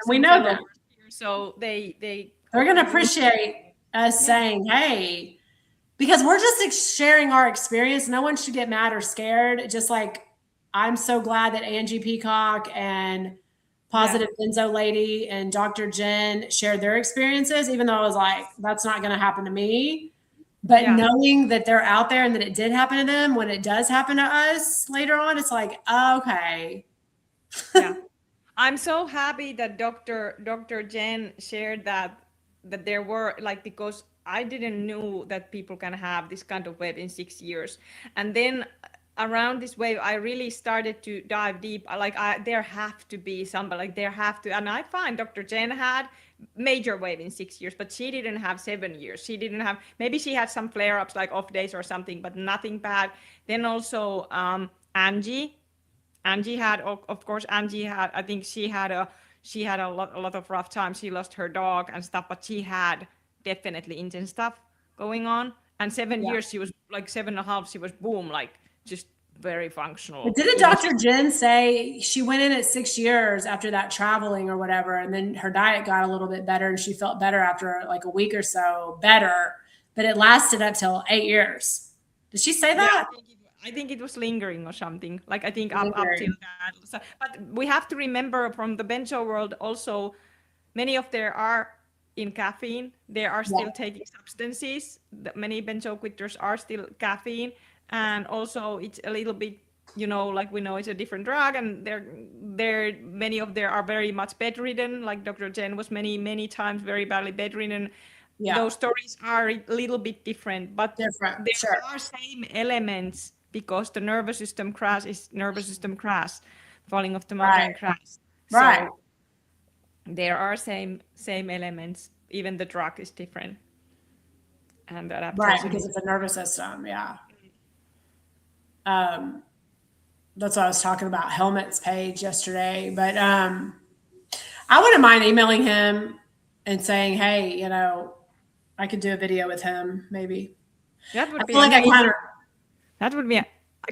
We know that. Here, so they're going to appreciate us saying, hey, because we're just sharing our experience. No one should get mad or scared. Just like I'm so glad that Angie Peacock and Positive Benzo lady and Dr. Jen shared their experiences, even though I was like, that's not going to happen to me. But knowing that they're out there and that it did happen to them, when it does happen to us later on, it's like, okay. Yeah. I'm so happy that Dr. Jen shared that there were like, because I didn't know that people can have this kind of wave in 6 years. And then around this wave, I really started to dive deep. There have to be somebody, like there have to, and I find Dr. Jen had major wave in 6 years, but she didn't have 7 years. She didn't have, maybe she had some flare-ups like off days or something, but nothing bad. Then also Angie had, of course, I think she had a lot of rough times. She lost her dog and stuff, but she had definitely intense stuff going on. And 7 years, she was like 7.5, she was boom, like just very functional. But didn't Dr. Jen say she went in at 6 years after that traveling or whatever, and then her diet got a little bit better and she felt better after like a week or so, better, but it lasted up till 8 years. Did she say that? Yeah, I think it was lingering or something. Like I think up till that. So, but we have to remember from the benzo world also, many of there are in caffeine. They are still taking substances. Many benzo quitters are still caffeine, and also it's a little bit, like we know it's a different drug, and many of there are very much bedridden. Like Dr. Jen was many times very badly bedridden. Yeah. Those stories are a little bit different, but there are same elements, because the nervous system crash is nervous system crash, falling off the mountain crash. Right. So there are same elements. Even the drug is different. And right, because it's a nervous system. Yeah. That's what I was talking about Helmet's page yesterday, but I wouldn't mind emailing him and saying, hey, I could do a video with him, maybe. That would be amazing. That would be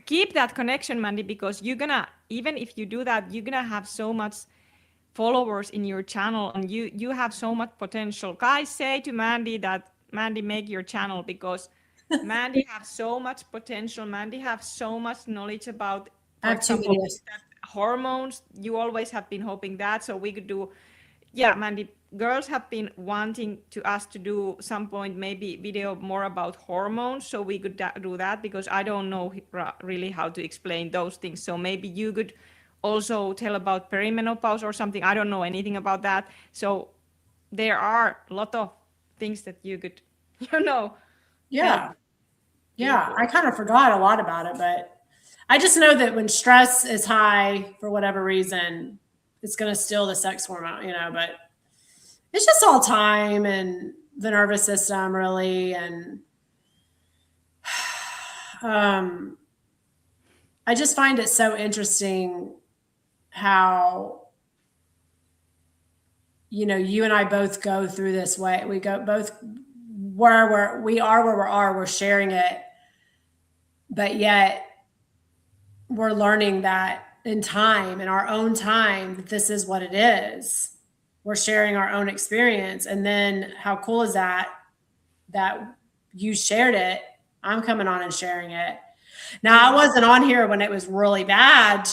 keep that connection, Mandy, because even if you do that, you're gonna have so much followers in your channel, and you have so much potential. Guys, say to Mandy that, Mandy, make your channel, because Mandy has so much potential. Mandy has so much knowledge about, for example, hormones. You always have been hoping that, so we could do. Yeah, Mandy, girls have been wanting us to do some point, maybe video more about hormones, so we could do that, because I don't know really how to explain those things. So maybe you could also tell about perimenopause or something. I don't know anything about that. So there are a lot of things that you could, Yeah. Yeah, I kind of forgot a lot about it, but I just know that when stress is high for whatever reason, it's going to steal the sex hormone, but it's just all time and the nervous system, really. And I just find it so interesting how, you and I both go through this way. We go both where we are, we're sharing it, but yet we're learning that in time, in our own time, that this is what it is. We're sharing our own experience. And then how cool is that you shared it? I'm coming on and sharing it. Now, I wasn't on here when it was really bad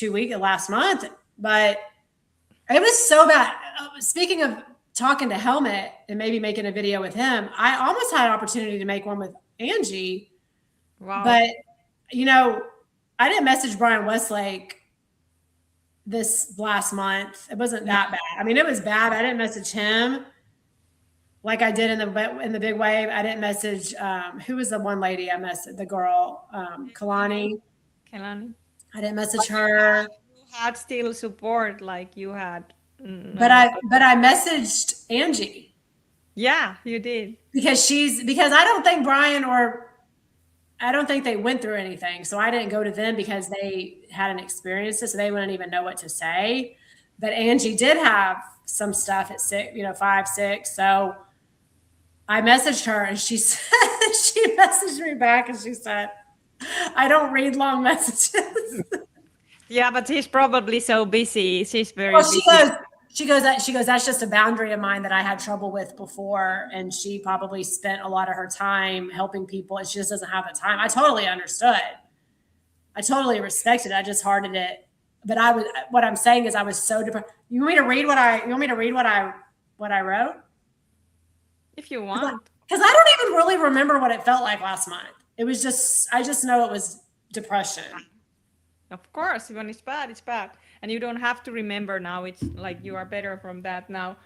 last month, but it was so bad. Speaking of talking to Helmet and maybe making a video with him, I almost had an opportunity to make one with Angie. Wow. But, I didn't message Brian Westlake this last month. It wasn't that bad. I mean, it was bad. I didn't message him like I did in the big wave. I didn't message, who was the one lady I messaged? The girl, Kalani. I didn't message her. You had still support, like you had. But I messaged Angie. Yeah, you did. Because I don't think Brian I don't think they went through anything. So I didn't go to them because they had an experience, so they wouldn't even know what to say. But Angie did have some stuff at 6, 5, 6. So I messaged her and she said, she messaged me back and she said, I don't read long messages. Yeah, but she's probably so busy. She's very busy. She goes, that's just a boundary of mine that I had trouble with before. And she probably spent a lot of her time helping people, and she just doesn't have the time. I totally understood. I totally respected it. I just hearted it but what I'm saying is I was so depressed. You want me to read what I wrote? If you want. Because I don't even really remember what it felt like last month. It was just, I just know it was depression. Of course, when it's bad, it's bad. And you don't have to remember now. It's like you are better from that now.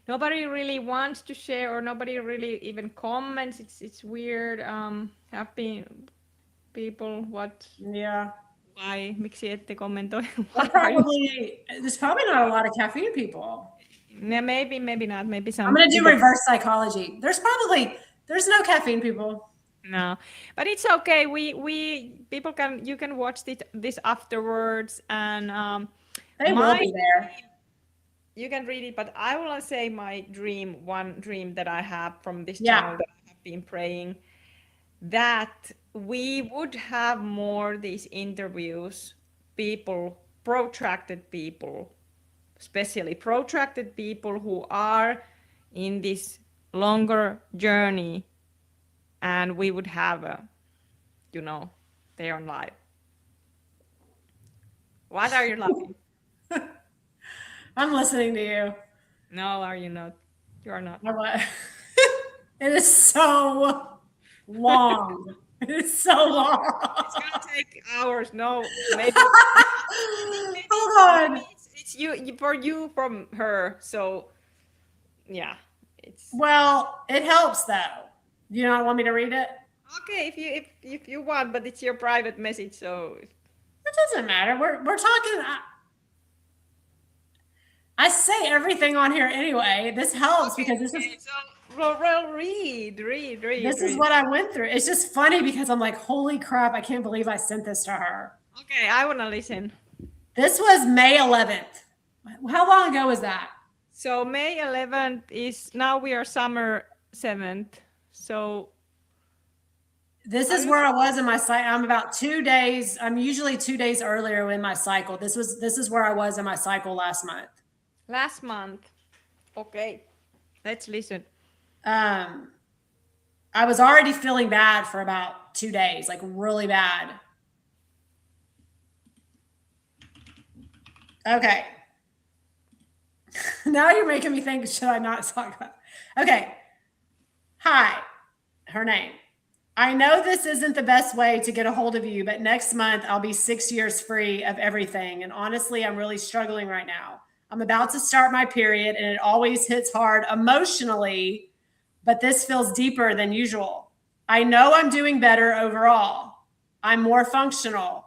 Nobody really wants to share, or nobody really even comments. It's weird. Happy people, what? Yeah. Why? Miksi ette kommentoi? There's probably not a lot of caffeine people. Yeah, maybe not. Maybe some. I'm going to do reverse psychology. There's no caffeine people. No, but it's okay. People you can watch this afterwards, and they will be there. You can read it, but I will say one dream that I have from this channel that I have been praying, that we would have more these interviews, protracted people, especially protracted people who are in this longer journey, and we would have they are live. What are you laughing? I'm listening to you. No, are you not? You are not. It is so long. It is so long. It's gonna take hours. No, maybe. Hold on. It's you from her. So, yeah, Well, it helps though. You don't want me to read it? Okay, if you want, but it's your private message, so it doesn't matter. We're talking. I say everything on here anyway. This helps because this is. So, well, read. This is what I went through. It's just funny because I'm like, holy crap! I can't believe I sent this to her. Okay, I want to listen. This was May 11th. How long ago was that? So May 11th is now. We are summer 7th. So this is where I was in my cycle. I'm about 2 days. I'm usually 2 days earlier in my cycle. This is where I was in my cycle last month. Last month. Okay, let's listen. I was already feeling bad for about 2 days, like really bad. Okay. Now you're making me think, should I not talk about it? Okay. Hi, her name. I know this isn't the best way to get a hold of you, but next month I'll be 6 years free of everything. And honestly, I'm really struggling right now. I'm about to start my period and it always hits hard emotionally, but this feels deeper than usual. I know I'm doing better overall. I'm more functional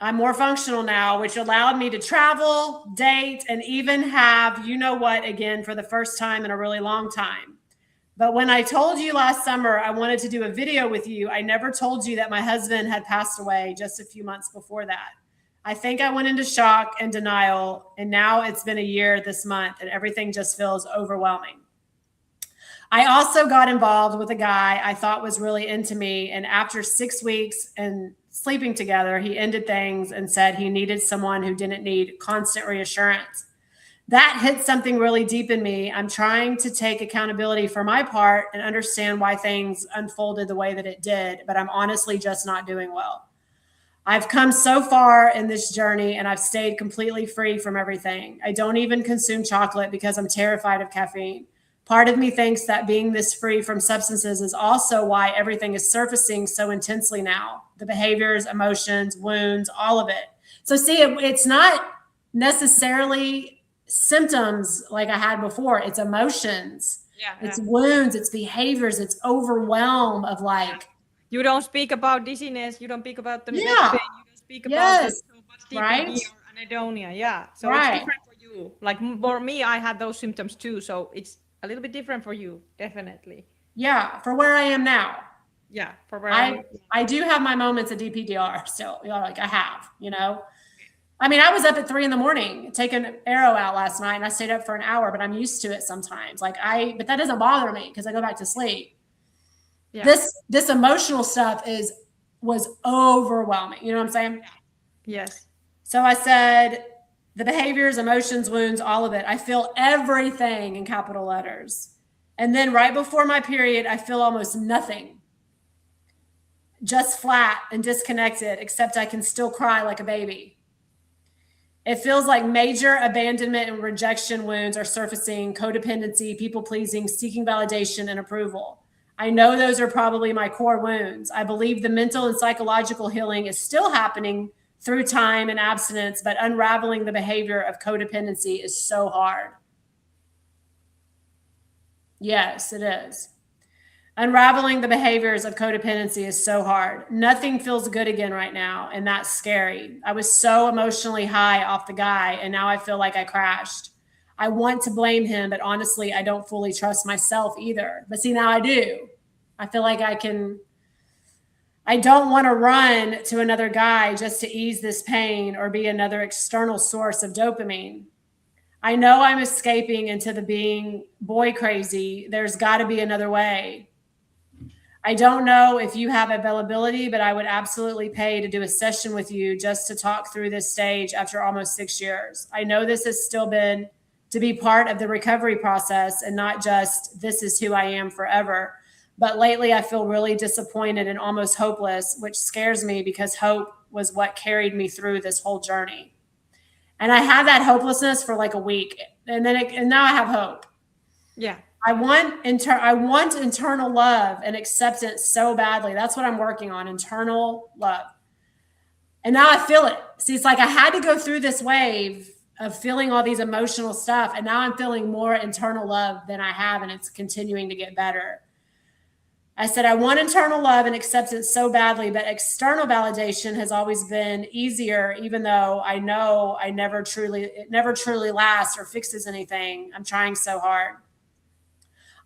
now, which allowed me to travel, date, and even have, you know what, again, for the first time in a really long time. But when I told you last summer I wanted to do a video with you, I never told you that my husband had passed away just a few months before that. I think I went into shock and denial, and now it's been a year this month, and everything just feels overwhelming. I also got involved with a guy I thought was really into me, and after 6 weeks and sleeping together, he ended things and said he needed someone who didn't need constant reassurance. That hit something really deep in me. I'm trying to take accountability for my part and understand why things unfolded the way that it did, but I'm honestly just not doing well. I've come so far in this journey and I've stayed completely free from everything. I don't even consume chocolate because I'm terrified of caffeine. Part of me thinks that being this free from substances is also why everything is surfacing so intensely now. The behaviors, emotions, wounds, all of it. So see, it's not necessarily symptoms like I had before. It's emotions. It's wounds. It's behaviors. It's overwhelm of like. You don't speak about dizziness. You don't speak about the pain. You don't speak about anhedonia. Yeah. So it's different for you. Like for me, I had those symptoms too. So it's a little bit different for you, definitely. Yeah, for where I am now. Yeah, for where I do have my moments of DPDR still. Like I have, I mean, I was up at 3 a.m, taking Arrow out last night, and I stayed up for an hour, but I'm used to it sometimes. But that doesn't bother me because I go back to sleep. Yeah. This emotional stuff was overwhelming. You know what I'm saying? Yes. So I said, the behaviors, emotions, wounds, all of it. I feel everything in capital letters. And then right before my period, I feel almost nothing. Just flat and disconnected, except I can still cry like a baby. It feels like major abandonment and rejection wounds are surfacing, codependency, people pleasing, seeking validation and approval. I know those are probably my core wounds. I believe the mental and psychological healing is still happening through time and abstinence, but unraveling the behavior of codependency is so hard. Yes, it is. Unraveling the behaviors of codependency is so hard. Nothing feels good again right now, and that's scary. I was so emotionally high off the guy, and now I feel like I crashed. I want to blame him, but honestly, I don't fully trust myself either. But see, now I do. I feel like I don't want to run to another guy just to ease this pain or be another external source of dopamine. I know I'm escaping into the being boy crazy. There's got to be another way. I don't know if you have availability, but I would absolutely pay to do a session with you just to talk through this stage after almost 6 years. I know this has still been to be part of the recovery process and not just this is who I am forever. But lately I feel really disappointed and almost hopeless, which scares me because hope was what carried me through this whole journey. And I had that hopelessness for like a week, and now I have hope. Yeah. I want internal love and acceptance so badly. That's what I'm working on, internal love. And now I feel it. See, it's like I had to go through this wave of feeling all these emotional stuff, and now I'm feeling more internal love than I have, and it's continuing to get better. I said, I want internal love and acceptance so badly, but external validation has always been easier, even though I know it never truly lasts or fixes anything. I'm trying so hard.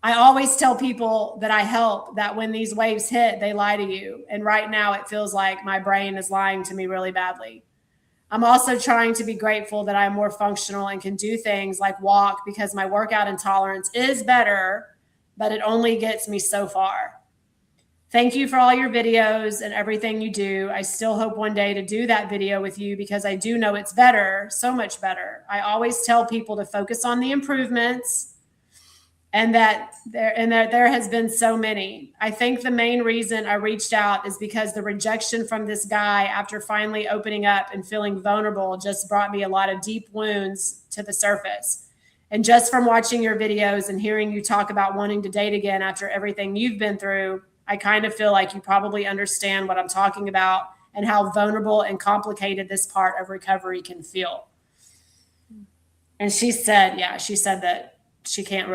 I always tell people that I help that when these waves hit, they lie to you. And right now it feels like my brain is lying to me really badly. I'm also trying to be grateful that I'm more functional and can do things like walk because my workout intolerance is better, but it only gets me so far. Thank you for all your videos and everything you do. I still hope one day to do that video with you because I do know it's better, so much better. I always tell people to focus on the improvements and that there has been so many. I think the main reason I reached out is because the rejection from this guy after finally opening up and feeling vulnerable just brought me a lot of deep wounds to the surface. And just from watching your videos and hearing you talk about wanting to date again after everything you've been through, I kind of feel like you probably understand what I'm talking about and how vulnerable and complicated this part of recovery can feel. And she said that she can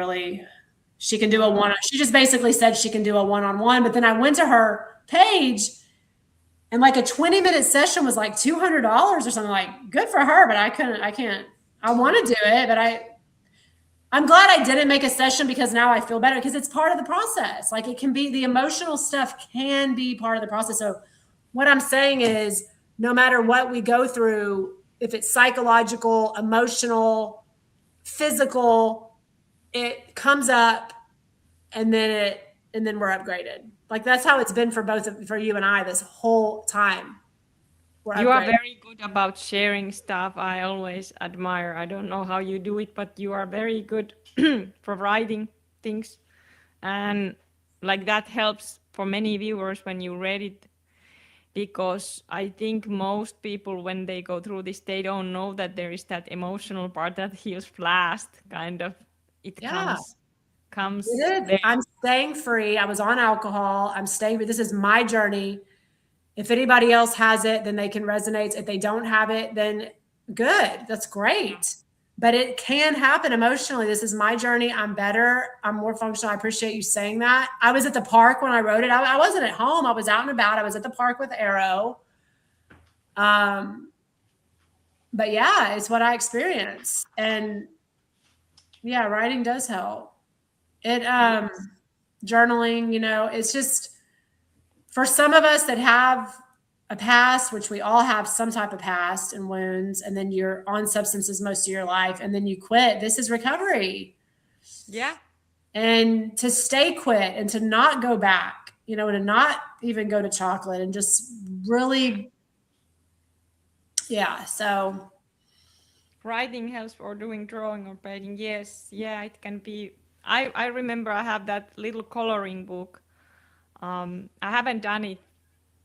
do a one. She just basically said she can do a one-on-one. But then I went to her page and like a 20-minute session was like $200 or something. Like, good for her, but I can't. I want to do it, but I'm glad I didn't make a session because now I feel better because it's part of the process. Like it can be, the emotional stuff can be part of the process. So what I'm saying is no matter what we go through, if it's psychological, emotional, physical, it comes up and then we're upgraded. Like that's how it's been for you and I this whole time. You are very good about sharing stuff. I always admire. I don't know how you do it, but you are very good for writing things. And like that helps for many viewers when you read it, because I think most people, when they go through this, they don't know that there is that emotional part that heals fast, kind of. It comes. I'm staying free. I was on alcohol. I'm staying free. This is my journey. If anybody else has it, then they can resonate. If they don't have it, then good. That's great. But it can happen emotionally. This is my journey. I'm better. I'm more functional. I appreciate you saying that. I was at the park when I wrote it. I wasn't at home. I was out and about. I was at the park with Arrow. But yeah, it's what I experience. And yeah, writing does help. Journaling, it's just, for some of us that have a past, which we all have some type of past and wounds, and then you're on substances most of your life, and then you quit, this is recovery. Yeah. And to stay quit and to not go back, to not even go to chocolate and just really, yeah. So writing helps, or doing drawing or painting. Yes. Yeah, it can be. I remember I have that little coloring book. I haven't done it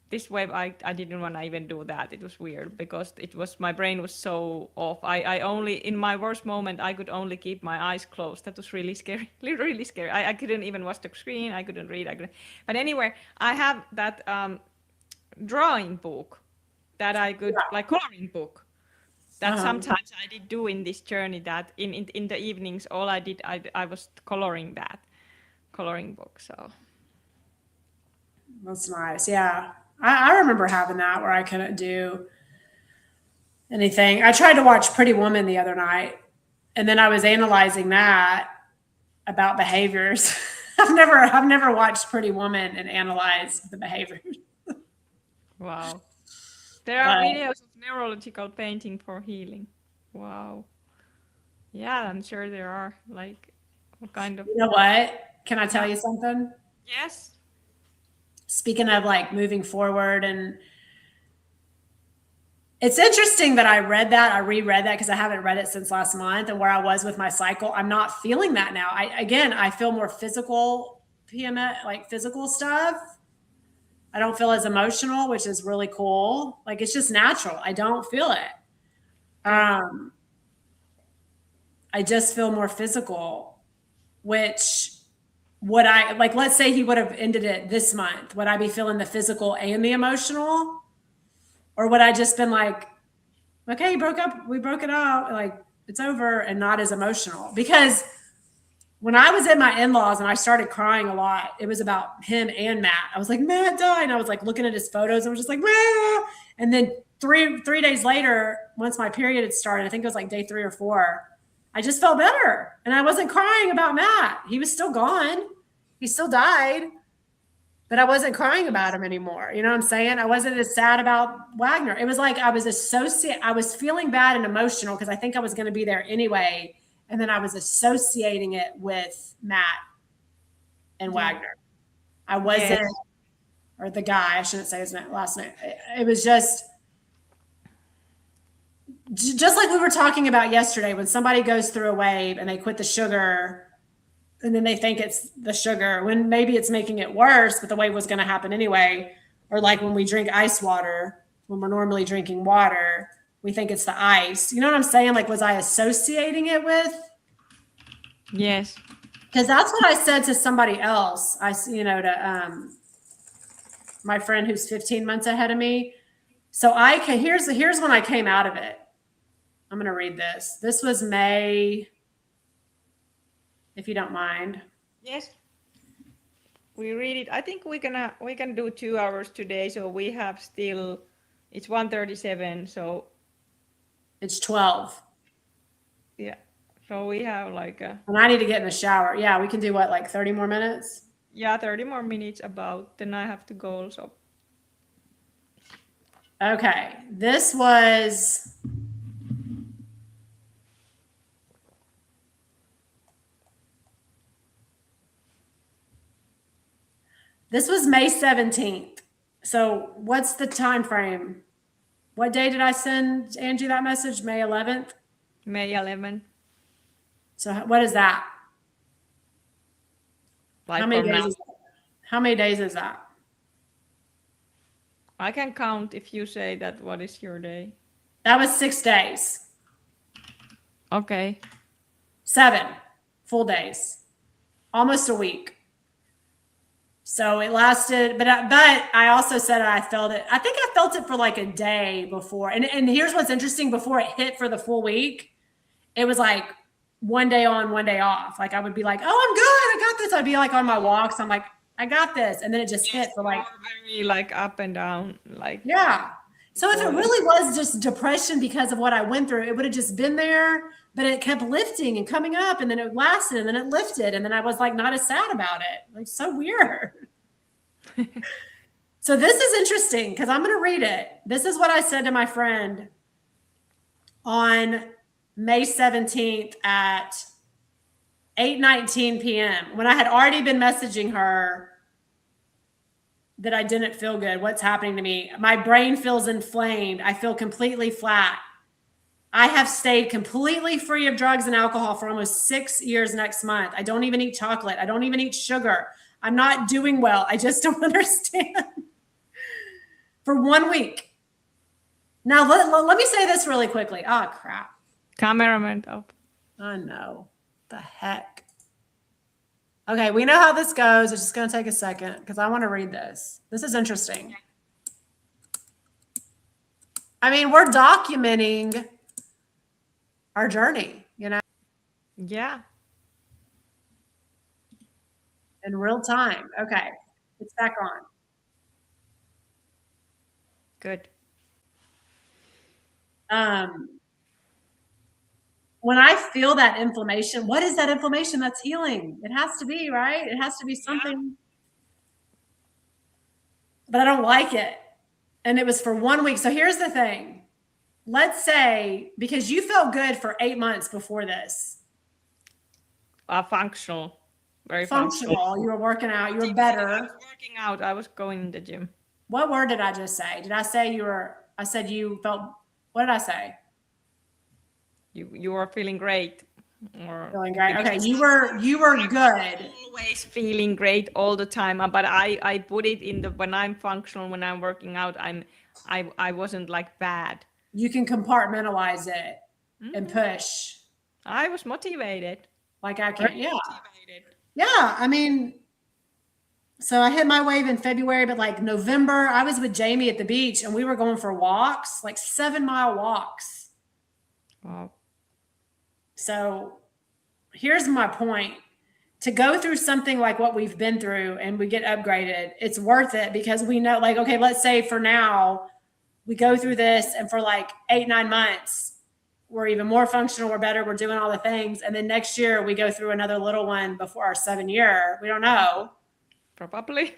this way I didn't want to even do that. It was weird because my brain was so off. I only, in my worst moment, I could only keep my eyes closed. That was really scary, really scary. I couldn't even watch the screen. I couldn't read. But anyway, I have that drawing book that I could, like coloring book, that sometimes I did do in this journey, that in the evenings, all I did, I was coloring that coloring book. So that's nice. Yeah. I remember having that where I couldn't do anything. I tried to watch Pretty Woman the other night, and then I was analyzing that about behaviors. I've never watched Pretty Woman and analyzed the behaviors. Wow. There are videos of neurological painting for healing. Wow. Yeah, I'm sure there are. Like, what kind of... You know what? Can I tell you something? Yes. Speaking of like moving forward, and it's interesting that I reread that because I haven't read it since last month, and where I was with my cycle, I'm not feeling that now. I feel more physical PMS, like physical stuff. I don't feel as emotional, which is really cool. Like, it's just natural. I don't feel it. I just feel more physical, which would I, like, let's say he would have ended it this month. Would I be feeling the physical and the emotional? Or would I just been like, okay, we broke it out, like it's over, and not as emotional? Because when I was at my in-laws and I started crying a lot, it was about him and Matt. I was like, Matt died. And I was like looking at his photos and was just like, Wah! And then three days later, once my period had started, I think it was like day 3 or 4, I just felt better. And I wasn't crying about Matt. He was still gone. He still died. But I wasn't crying about him anymore. You know what I'm saying? I wasn't as sad about Wagner. It was like I was feeling bad and emotional because I think I was going to be there anyway. And then I was associating it with Matt and Wagner. I wasn't, or the guy, I shouldn't say his last name. It was just like we were talking about yesterday, when somebody goes through a wave and they quit the sugar and then they think it's the sugar, when maybe it's making it worse, but the wave was going to happen anyway. Or like when we drink ice water, when we're normally drinking water, we think it's the ice. You know what I'm saying? Like, was I associating it with? Yes. Because that's what I said to somebody else. To my friend who's 15 months ahead of me. So here's when I came out of it. I'm going to read this. This was May, if you don't mind. Yes. We read it. I think we can do 2 hours today. So we have still, it's 1:37. So it's 12. Yeah. So we have like and I need to get in the shower. Yeah, we can do what, like 30 more minutes? Yeah, 30 more minutes about. Then I have to go also. Okay. This was May 17th. So what's the time frame? What day did I send Angie that message? May 11th? May 11th. So what is that? Like How many days is that? I can count if you say that. What is your day? That was 6 days. Okay. 7 full days. Almost a week. So it lasted, but I also said I felt it. I think I felt it for like a day before. And here's what's interesting. Before it hit for the full week, it was like 1 day on, 1 day off. Like I would be like, oh, I'm good. I got this. I'd be like on my walks. I'm like, I got this. And then it just hit for like very like up and down. Like, yeah. So if it really was just depression because of what I went through, it would have just been there, but it kept lifting and coming up, and then it lasted, and then it lifted. And then I was like, not as sad about it. Like, so weird. So this is interesting because I'm going to read it. This is what I said to my friend on May 17th at 8:19 p.m. when I had already been messaging her that I didn't feel good. What's happening to me? My brain feels inflamed. I feel completely flat. I have stayed completely free of drugs and alcohol for almost 6 years next month. I don't even eat chocolate. I don't even eat sugar. I'm not doing well. I just don't understand. for 1 week. Now, let me say this really quickly. Oh, crap. Cameraman up. I know. The heck. Okay, we know how this goes. It's just going to take a second because I want to read this. This is interesting. I mean, we're documenting our journey, you know? Yeah. In real time. Okay, it's back on. Good. When I feel that inflammation, what is that inflammation that's healing? It has to be, right? It has to be something. But I don't like it. And it was for 1 week. So here's the thing. Let's say, because you felt good for 8 months before this. Functional. Very functional. You were working out. You were better. I was working out. I was going in the gym. What word did I just say? Did I say I said you felt, what did I say? You were feeling great. Or feeling great. Okay, you were good. Always feeling great all the time. But I put it in the, when I'm functional, when I'm working out, I wasn't like bad. You can compartmentalize it and push. I was motivated. Like I can, yeah. Motivated. Yeah, I mean, so I hit my wave in February, but like November, I was with Jamie at the beach and we were going for walks, like 7-mile walks. Wow. So here's my point. To go through something like what we've been through and we get upgraded, it's worth it because we know, like, okay, let's say for now, we go through this and for like 8-9 months, we're even more functional, we're better, we're doing all the things. And then next year we go through another little one before our 7-year. We don't know. Probably.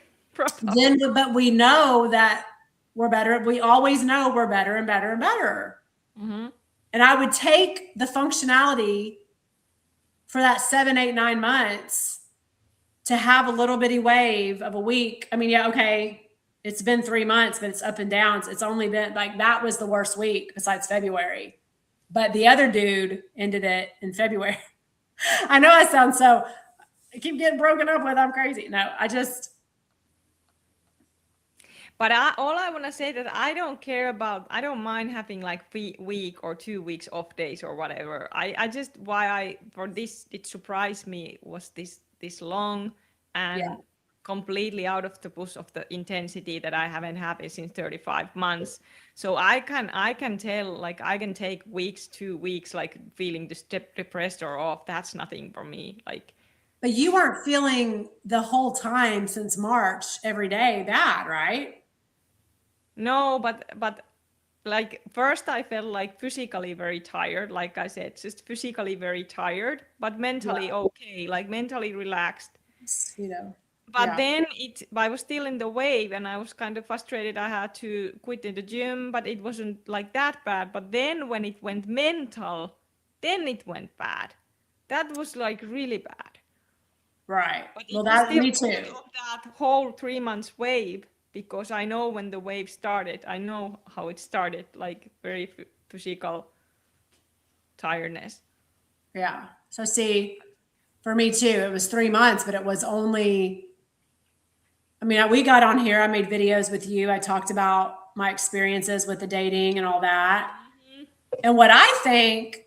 Then, but we know that we're better. We always know we're better and better and better. Mm-hmm. And I would take the functionality for that 7, 8, 9 months to have a little bitty wave of a week. I mean, yeah, okay, it's been 3 months, but it's up and downs. It's only been like, that was the worst week besides February. But the other dude ended it in February. I know I sound so, I keep getting broken up with, I'm crazy. No, I just. But all I want to say that I don't care about, I don't mind having like week or 2 weeks off days or whatever. I just, for this, it surprised me was this long and completely out of the bush of the intensity that I haven't had it since 35 months. So I can tell, like I can take weeks, 2 weeks, like feeling depressed or off. That's nothing for me. Like, but you weren't feeling the whole time since March every day bad, right? No, but like first I felt like physically very tired, like I said, just physically very tired, but mentally okay, like mentally relaxed. You know. But then I was still in the wave and I was kind of frustrated. I had to quit in the gym, but it wasn't like that bad. But then when it went mental, then it went bad. That was like really bad. Right. But well, that me too. That whole 3 months wave, because I know when the wave started, I know how it started, like very physical tiredness. Yeah. So see, for me too, it was 3 months, but it was only, I mean, we got on here, I made videos with you. I talked about my experiences with the dating and all that. Mm-hmm. And what I think,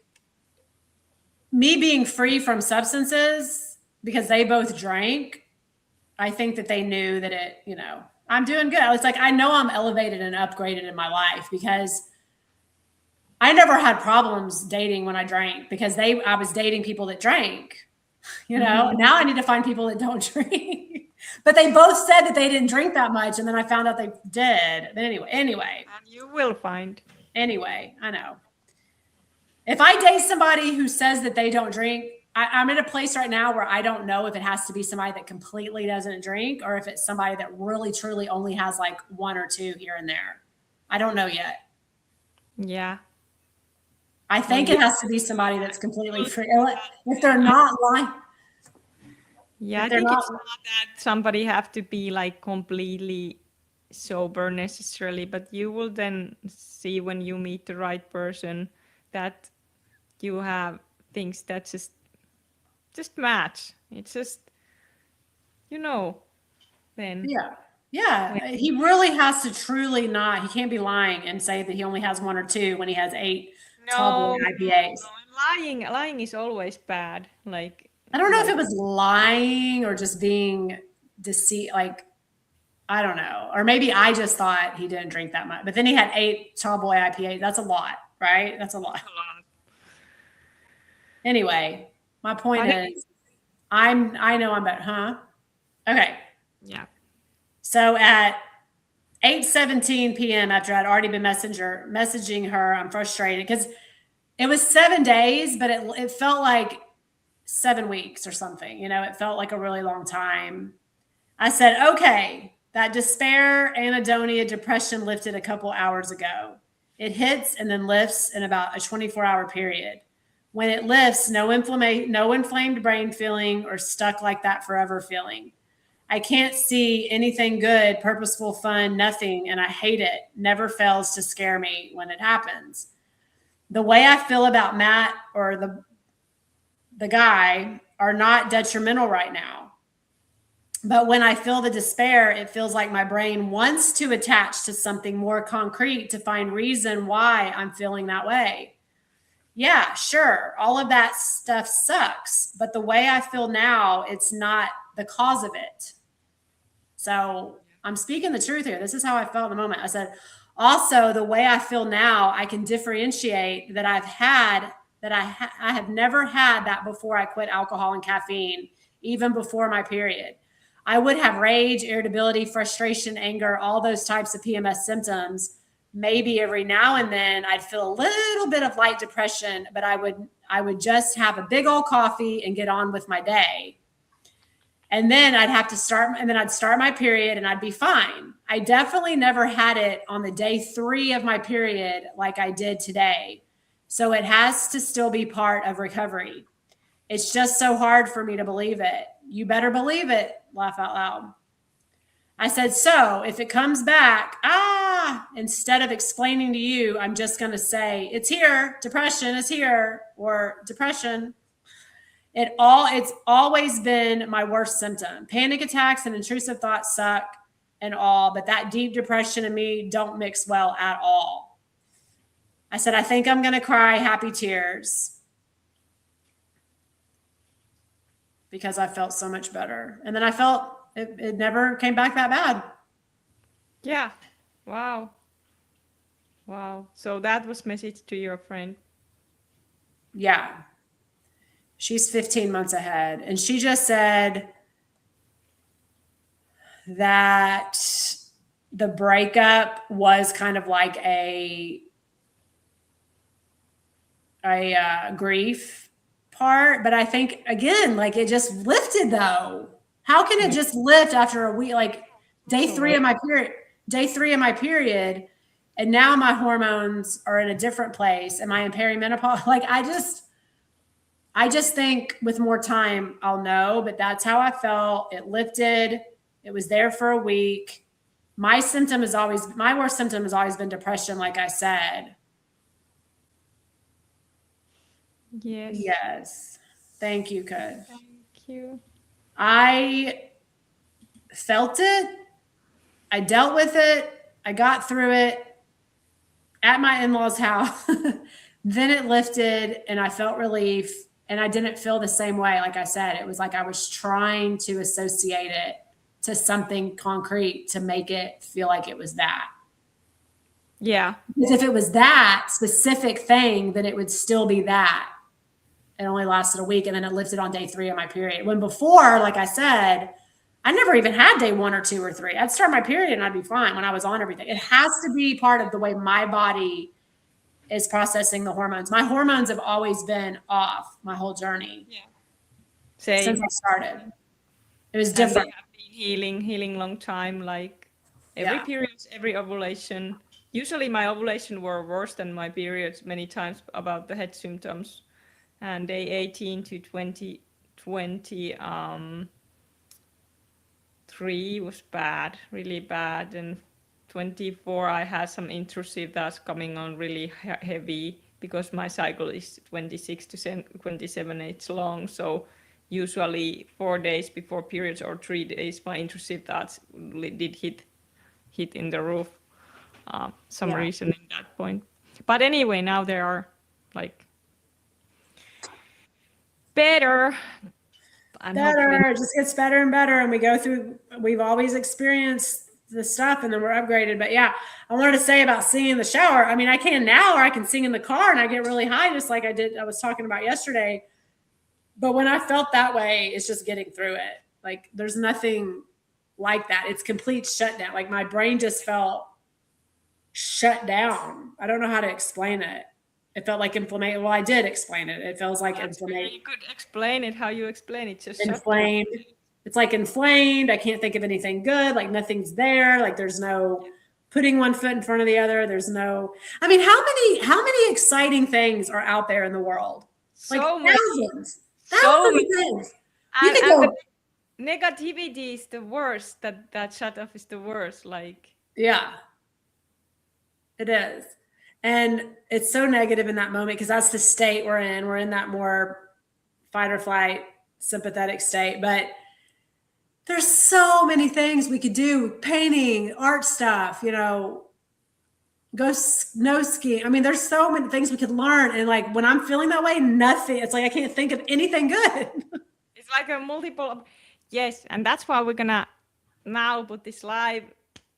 me being free from substances, because they both drank, I think that they knew that it, you know, I'm doing good. It's like, I know I'm elevated and upgraded in my life because I never had problems dating when I drank because I was dating people that drank, you know, now I need to find people that don't drink, but they both said that they didn't drink that much. And then I found out they did. But anyway. And you will find. Anyway, I know. If I date somebody who says that they don't drink, I'm in a place right now where I don't know if it has to be somebody that completely doesn't drink or if it's somebody that really, truly only has like 1 or 2 here and there. I don't know yet. Yeah. I think it has to be somebody that's completely free. If they're not lying. Yeah, I think it's not that somebody have to be like completely sober necessarily, but you will then see when you meet the right person that you have things that just match. It's just, you know, then. Yeah, he really has to truly not. He can't be lying and say that he only has one or two when he has 8 tall boy No, no, IPAs. lying is always bad. I don't know if it was lying or just being deceit. Like, I don't know. Or maybe I just thought he didn't drink that much. But then he had 8 tall boy IPAs. That's a lot, right? That's a lot. Anyway, my point is I know I'm better, huh? Okay. Yeah. So at 8:17 p.m. after I'd already been messaging her, I'm frustrated because it was 7 days, but it felt like 7 weeks or something. You know, it felt like a really long time. I said, okay, that despair, anhedonia, depression lifted a couple hours ago. It hits and then lifts in about a 24-hour period. When it lifts, no inflamed brain feeling or stuck like that forever feeling. I can't see anything good, purposeful, fun, nothing, and I hate it. Never fails to scare me when it happens. The way I feel about Matt or the guy are not detrimental right now. But when I feel the despair, it feels like my brain wants to attach to something more concrete to find reason why I'm feeling that way. Yeah, sure. All of that stuff sucks. But the way I feel now, it's not the cause of it. So I'm speaking the truth here. This is how I felt in the moment. I said, also, the way I feel now, I can differentiate that I have never had that before I quit alcohol and caffeine, even before my period. I would have rage, irritability, frustration, anger, all those types of PMS symptoms. Maybe every now and then I'd feel a little bit of light depression, but I would just have a big old coffee and get on with my day. And then I'd start my period and I'd be fine. I definitely never had it on the day 3 of my period like I did today. So it has to still be part of recovery. It's just so hard for me to believe it. You better believe it. Laugh out loud. I said, so if it comes back, instead of explaining to you, I'm just going to say, it's here. Depression is here, or depression. It's always been my worst symptom. Panic attacks and intrusive thoughts suck and all, but that deep depression and me don't mix well at all. I said, I think I'm going to cry happy tears because I felt so much better. And then I felt it never came back that bad. Yeah. Wow. So that was message to your friend. Yeah. She's 15 months ahead. And she just said that the breakup was kind of like a grief part. But I think, again, like it just lifted though. How can it just lift after a week? Like day 3 of my period. And now my hormones are in a different place. Am I in perimenopause? Like I just think with more time, I'll know, but that's how I felt. It lifted. It was there for a week. My worst symptom has always been depression, like I said. Yes. Yes. Thank you, Kud. Thank you. I felt it. I dealt with it. I got through it at my in-laws' house. Then it lifted and I felt relief. And I didn't feel the same way. Like I said, it was like I was trying to associate it to something concrete to make it feel like it was that. Yeah. Because if it was that specific thing, then it would still be that. It only lasted a week and then it lifted on day 3 of my period. When before, like I said, I never even had day 1 or 2 or 3. I'd start my period and I'd be fine when I was on everything. It has to be part of the way my body is processing the hormones. My hormones have always been off my whole journey. Yeah. Same. Since I started. It was different. And they have been healing long time, like every period, every ovulation. Usually my ovulation were worse than my periods many times about the head symptoms. And day 18 to 3 was bad, really bad. And 24, I had some intrusive that's coming on really heavy because my cycle is 26 to 27, it's long. So usually 4 days before periods or 3 days, my intrusive thoughts did hit in the roof. Some reason in that point. But anyway, now they are like better. And better. It just gets better and better. And we go through, we've always experienced the stuff and then we're upgraded. But yeah, I wanted to say about singing in the shower. I mean, I can now, or I can sing in the car and I get really high, just like I was talking about yesterday. But when I felt that way, it's just getting through it. Like there's nothing like that. It's complete shutdown. Like my brain just felt shut down. I don't know how to explain it. It felt like inflammation. Well, I did explain it. It feels like inflammation. You could explain it how you explain it. Just inflamed. It's like inflamed. I can't think of anything good. Like nothing's there. Like there's no putting one foot in front of the other. There's no. I mean, how many exciting things are out there in the world? Like so thousands. So many things. And the negativity is the worst. That shut off is the worst. Like yeah, it is. And it's so negative in that moment because that's the state we're in. We're in that more fight or flight, sympathetic state. But there's so many things we could do: painting, art stuff, go snow skiing. I mean, there's so many things we could learn. And like when I'm feeling that way, nothing. It's like I can't think of anything good. It's like a multiple. Yes, and that's why we're gonna now put this live.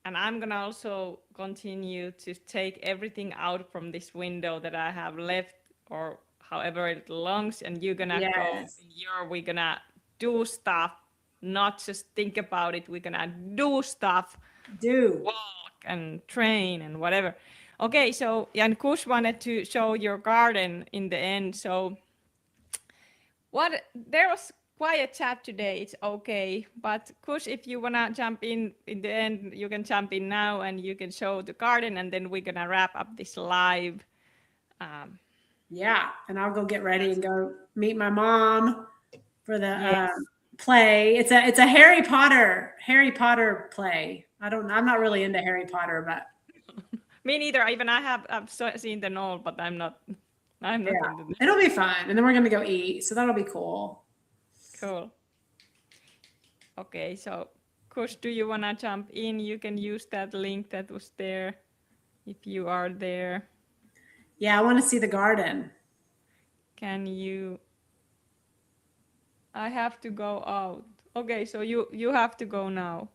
And I'm going to also continue to take everything out from this window that I have left or however it belongs. And you're going to go, we're going to do stuff, not just think about it. We're going to do stuff, walk and train and whatever. Okay, so and Kush wanted to show your garden in the end. So there was quiet chat today, it's okay. But Kush, if you wanna jump in the end, you can jump in now and you can show the garden and then we're gonna wrap up this live. Yeah, and I'll go get ready and go meet my mom for the play. It's a Harry Potter play. I'm not really into Harry Potter, but me neither. Even I've seen the novel, but I'm not. It'll be fun, and then we're gonna go eat, so that'll be cool. Cool. Okay, so Kush, do you want to jump in? You can use that link that was there if you are there. Yeah, I want to see the garden. Can you? I have to go out. Okay, so you have to go now.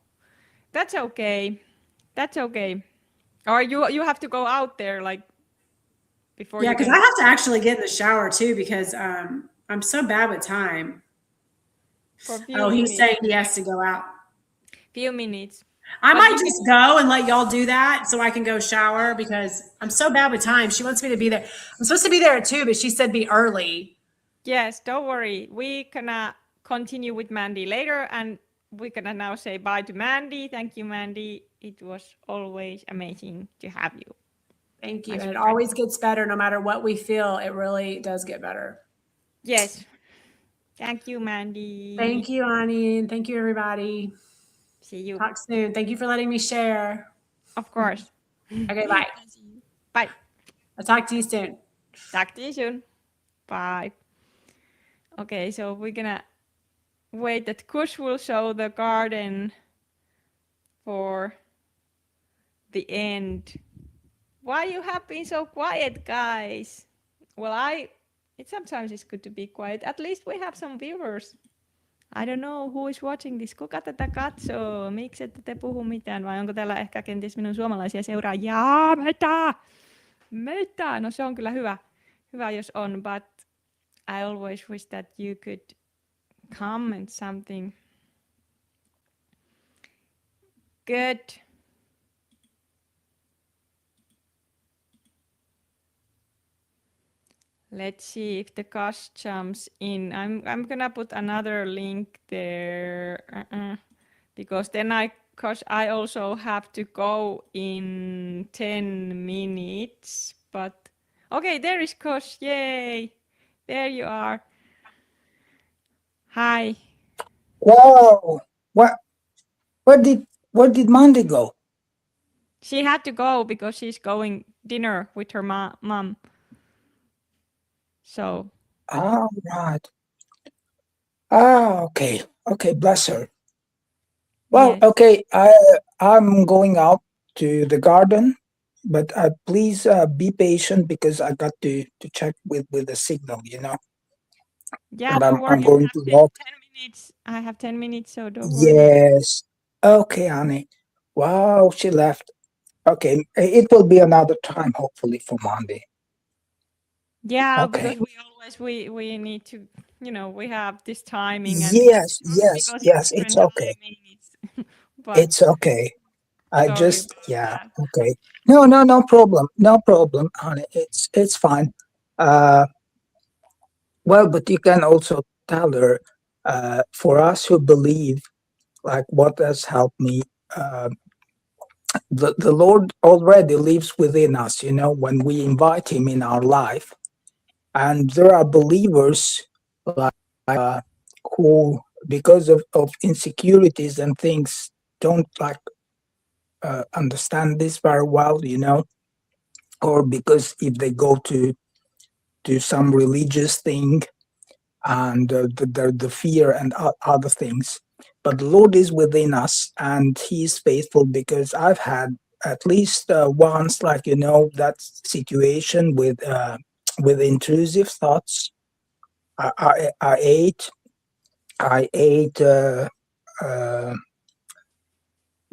That's okay. That's okay. Or you have to go out there like before. Yeah, because I have to actually get in the shower too because I'm so bad with time. He's saying he has to go out. Few minutes. I might just go and let y'all do that so I can go shower because I'm so bad with time. She wants me to be there. I'm supposed to be there at 2, but she said be early. Yes, don't worry. We gonna continue with Mandy later and we're gonna now say bye to Mandy. Thank you, Mandy. It was always amazing to have you. Thank you. And it always gets better no matter what we feel. It really does get better. Yes. Thank you, Mandy. Thank you, Ani. And thank you, everybody. See you. Talk soon. Thank you for letting me share. Of course. Okay, bye. Bye. I'll talk to you soon. Talk to you soon. Bye. Okay, so we're gonna wait that Kush will show the garden for the end. Why you have been so quiet, guys? Well, sometimes it's good to be quiet. At least we have some viewers. I don't know who is watching this. Kuka tätä katsoo? Miksi ette te puhu mitään? Vai onko täällä ehkä kenties minun suomalaisia seuraajia? Meitä! No se on kyllä hyvä jos on, but I always wish that you could comment something. Good. Let's see if the Kush jumps in. I'm gonna put another link there because then I also have to go in 10 minutes. But okay, there is Kush. Yay! There you are. Hi. Wow. Where did Mandy go? She had to go because she's going dinner with her mom. So. All right. Ah, okay. Okay, bless her. Well, Yes. okay, I'm going out to the garden, but please be patient because I got to check with the signal, you know. Yeah, And don't I'm worry. I going have to walk. 10 minutes. I have 10 minutes, so don't worry. Yes. Okay, honey. Wow, she left. Okay, it will be another time, hopefully for Monday. Yeah, Okay. because we need to, we have this timing, and Yes, yes, because it's yes. It's different okay. timing, but It's okay. I sorry just, about yeah. that. Okay. No, no, no problem. No problem, honey. It's fine. Uh, well, but you can also tell her, for us who believe, like what has helped me, uh, the Lord already lives within us, you know, when we invite Him in our life. And there are believers like who, because of insecurities and things, don't like understand this very well, you know, or because if they go to some religious thing and the fear and other things. But the Lord is within us, and He is faithful because I've had at least once, like you know, that situation with intrusive thoughts. I ate. I ate uh,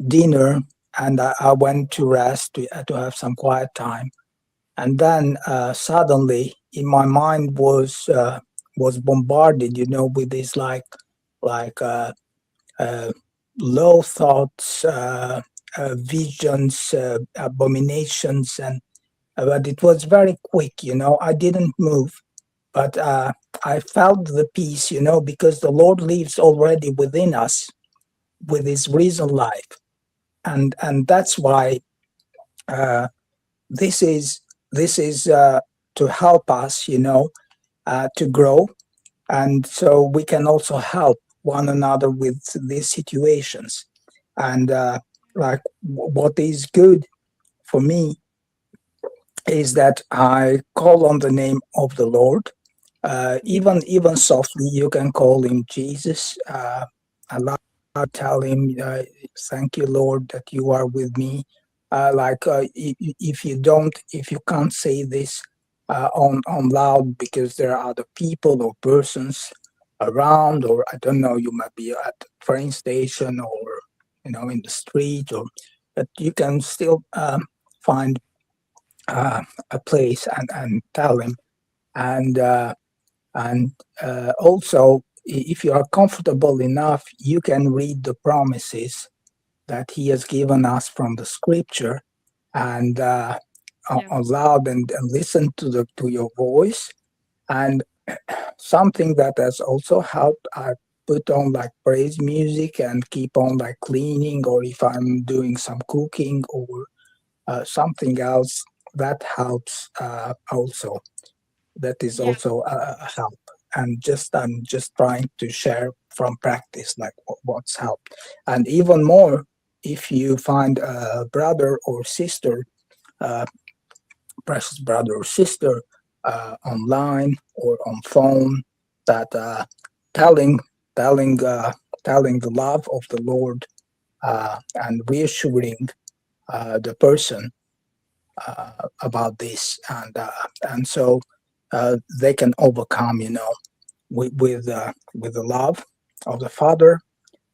dinner, and I went to rest to have some quiet time. And then suddenly, in my mind was bombarded, you know, with these like uh, low thoughts, visions, abominations, and but it was very quick, you know. I didn't move, but I felt the peace, you know, because the Lord lives already within us with His risen life, and that's why uh, this is to help us, you know, to grow, and so we can also help one another with these situations. And like what is good for me is that I call on the name of the Lord. Yes. Even softly, you can call him Jesus. I love to tell him, "Thank you, Lord, that you are with me." If you don't, if you can't say this on loud because there are other people or persons around, or I don't know, you might be at the train station or you know in the street, or but you can still find a place and tell him and. And also, if you are comfortable enough, you can read the promises that He has given us from the Scripture, and Yeah. aloud and listen to your voice. And something that has also helped, I put on like praise music and keep on like cleaning, or if I'm doing some cooking or something else, that helps also. That is Yeah. also a help. And just I'm just trying to share from practice like what's helped. And even more, if you find a brother or sister, uh, precious brother or sister, online or on phone, that telling telling telling the love of the Lord, and reassuring the person about this, and so they can overcome, you know, with the love of the Father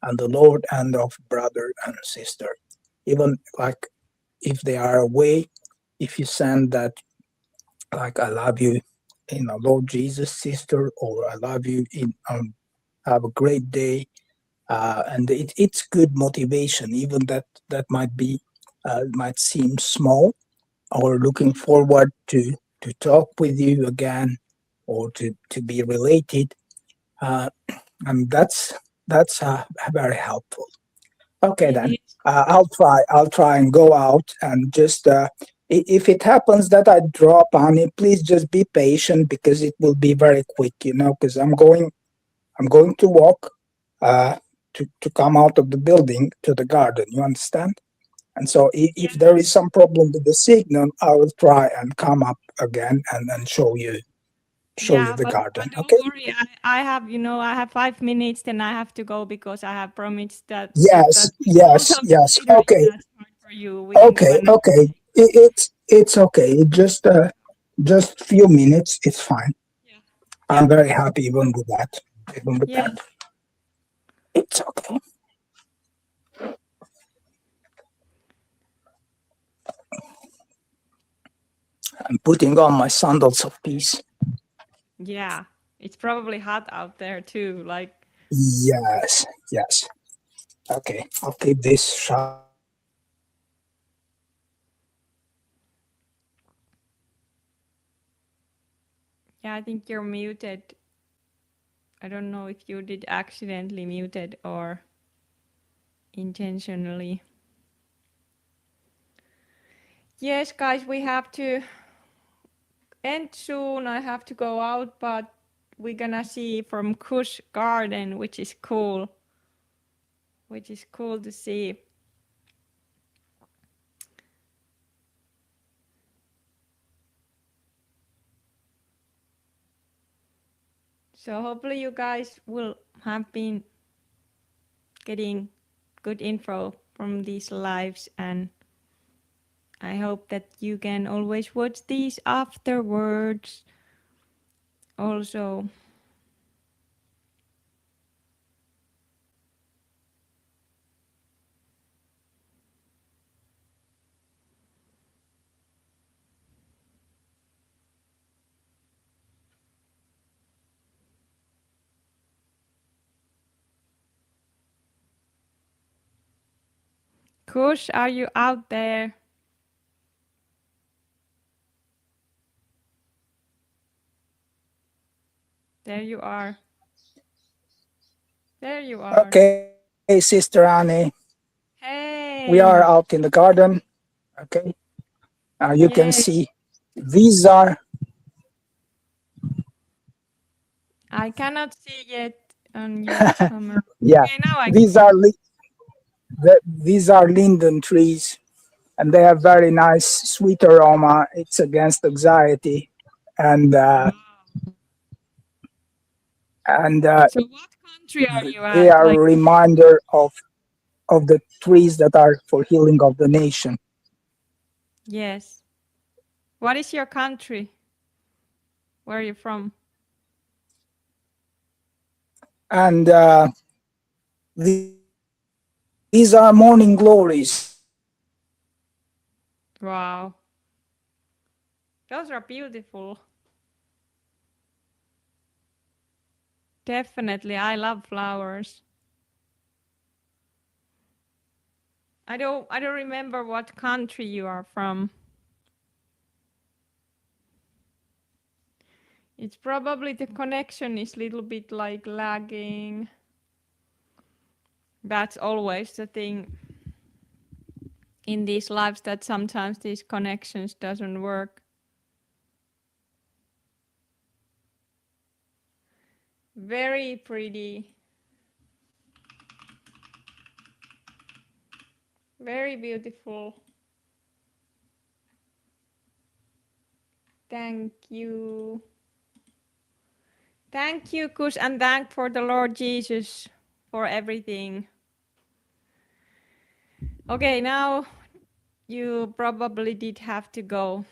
and the Lord and of brother and sister. Even like if they are away, if you send that like I love you in the Lord Jesus, sister, or I love you in have a great day, and it's good motivation. Even that might be might seem small, or looking Mhm. forward to talk with you again, or to be related, uh, and that's very helpful. Okay, It then is. I'll try and go out and just if it happens that I drop on it, please just be patient because it will be very quick, you know, because I'm going to walk uh, to come out of the building to the garden. You understand? And so if there is Yes. some problem with the signal, I will try and come up again and show you. show you Yeah, the but garden. don't Okay. worry. I have, I have 5 minutes, then I have to go because I have promised that Yes, we will yes, talk yes. later if Okay, that's hard for you. We can do another okay. day. It's okay. It just few minutes. It's fine. Yeah. I'm Yeah. very happy even with that. Even with that, Yes. it's okay. I'm putting on my sandals of peace. Yeah. It's probably hot out there too. Like, Yes, yes. Okay, I'll keep this shut. yeah, I think you're muted. I don't know if you did accidentally muted or intentionally. Yes, guys, we have to end soon. I have to go out, but we're gonna see from Kush Garden, which is cool. Which is cool to see. So hopefully you guys will have been getting good info from these lives, and I hope that you can always watch these afterwards. Also, Kush, are you out there? There you are. There you are. Okay, Sister Annie. We are Hey. out in the garden. Okay, you can Yes. see these are I cannot see yet on your camera. yeah Okay, now I can. these are these are linden trees, and they have very nice sweet aroma. It's against anxiety, and and So what country are you they at? are a Like, reminder of the trees that are for healing of the nation. yes. What is your country? Where are you from? And these are morning glories. Wow. Those are beautiful. Definitely. I love flowers. I don't remember what country you are from. It's probably the connection is a little bit like lagging. That's always the thing in these lives, that sometimes these connections doesn't work. Very pretty. Very beautiful. Thank you. Thank you, Kush, and thank for the Lord Jesus for everything. Okay, now you probably did have to go.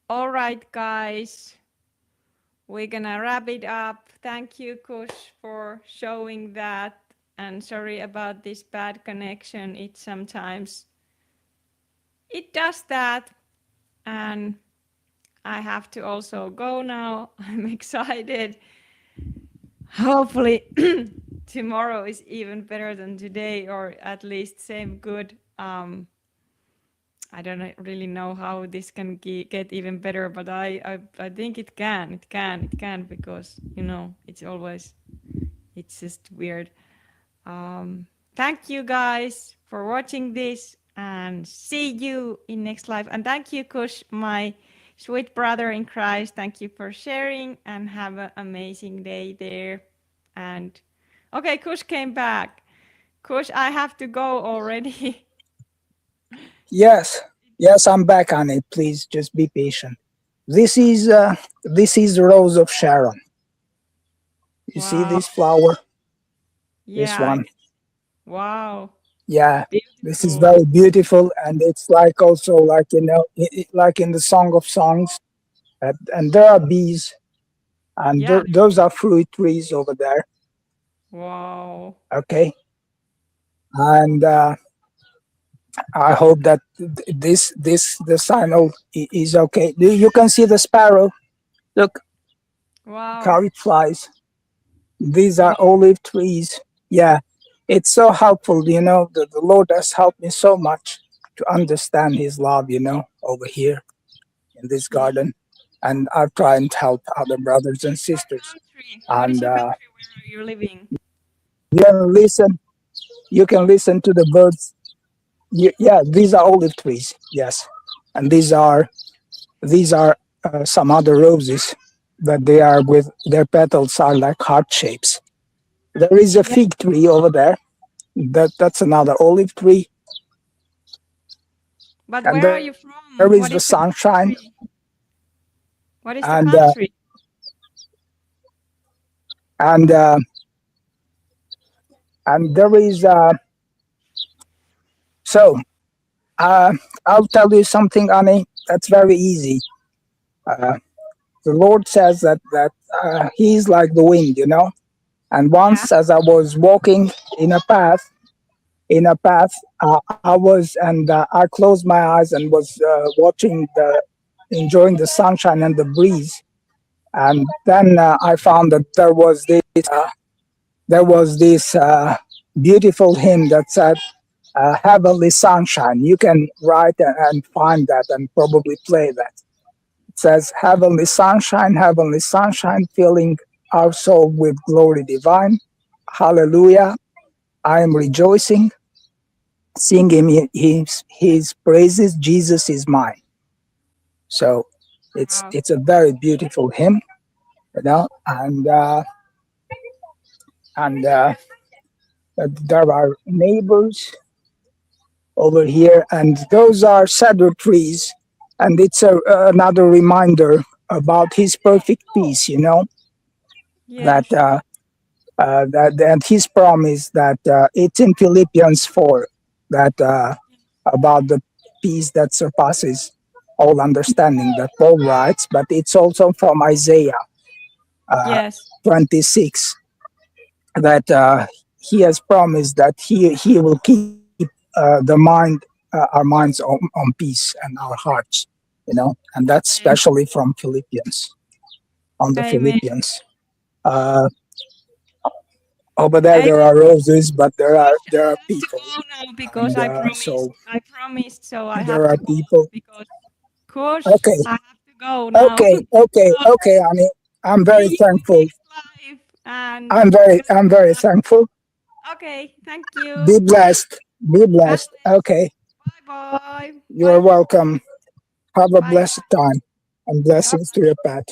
All right, guys. We're gonna wrap it up. Thank you, Kush, for showing that. And sorry about this bad connection. It sometimes it does that. And I have to also go now. I'm excited. Hopefully tomorrow is even better than today, or at least same good. I don't really know how this can get even better, but I think it can. It can, because it's just weird. Thank you guys for watching this, and see you in next live. And thank you, Kush, my sweet brother in Christ. Thank you for sharing, and have an amazing day there. And okay, Kush came back. Kush, I have to go already. Yes, yes, I'm back on it. Please just be patient. This is the rose of Sharon. You see Wow. this flower? This Yeah. one. Wow. Yeah, this is Beautiful. very beautiful, and it's like also like like in the Song of Songs, and there are bees, and Yeah. those are fruit trees over there. Wow. Okay, and I hope that the signal is okay. You can see the sparrow. Look Wow. how it flies. These are Wow. olive trees. Yeah, it's so helpful. The Lord has helped me so much to understand His love. Over here in this Yeah. garden, and I've tried to help other brothers and sisters. Country. What is And your country? Where are you living? you can listen. You can listen to the birds. Yeah, these are olive trees. Yes, and these are some other roses that they are with their petals are like heart shapes. There is a Yeah. fig tree over there. That's another olive tree, But and where are there you is the from? What is the sunshine, country? What is the and country? and uh, and there is so I'll tell you something, Annie. That's very easy. Uh, the Lord says that He's like the wind. And Yeah. once, as I was walking in a path, I was, and I closed my eyes and was enjoying the sunshine and the breeze. And then I found that there was this beautiful hymn that said, "Heavenly Sunshine." You can write and find that and probably play that. It says, heavenly sunshine, filling our soul with glory divine. Hallelujah. I am rejoicing, singing his praises. Jesus is mine. So it's Wow. it's a very beautiful hymn. And there are neighbors over here, and those are cedar trees, and it's another reminder about His perfect peace. That Yes. that His promise that it's in Philippians 4 that about the peace that surpasses all understanding that Paul writes, but it's also from Isaiah uh, Yes. 26 that He has promised that He will keep our minds on peace and our hearts, and that's Amen. especially from Philippians, on the Amen. Philippians. Uh, Over there Amen. are roses, but there Gosh, are I there are have to people, go now because and I promised. so I promised, so I there have are to go people. because, gosh, Okay, I have to go now. okay, okay, So okay, Annie. I'm very see you thankful. next live and I'm very God I'm very bless. thankful. Okay, thank you. Be blessed. Be God blessed. bless. Okay, Bye bye. you Bye are welcome. Have a bye. blessed time, and Bye. blessings to your pet.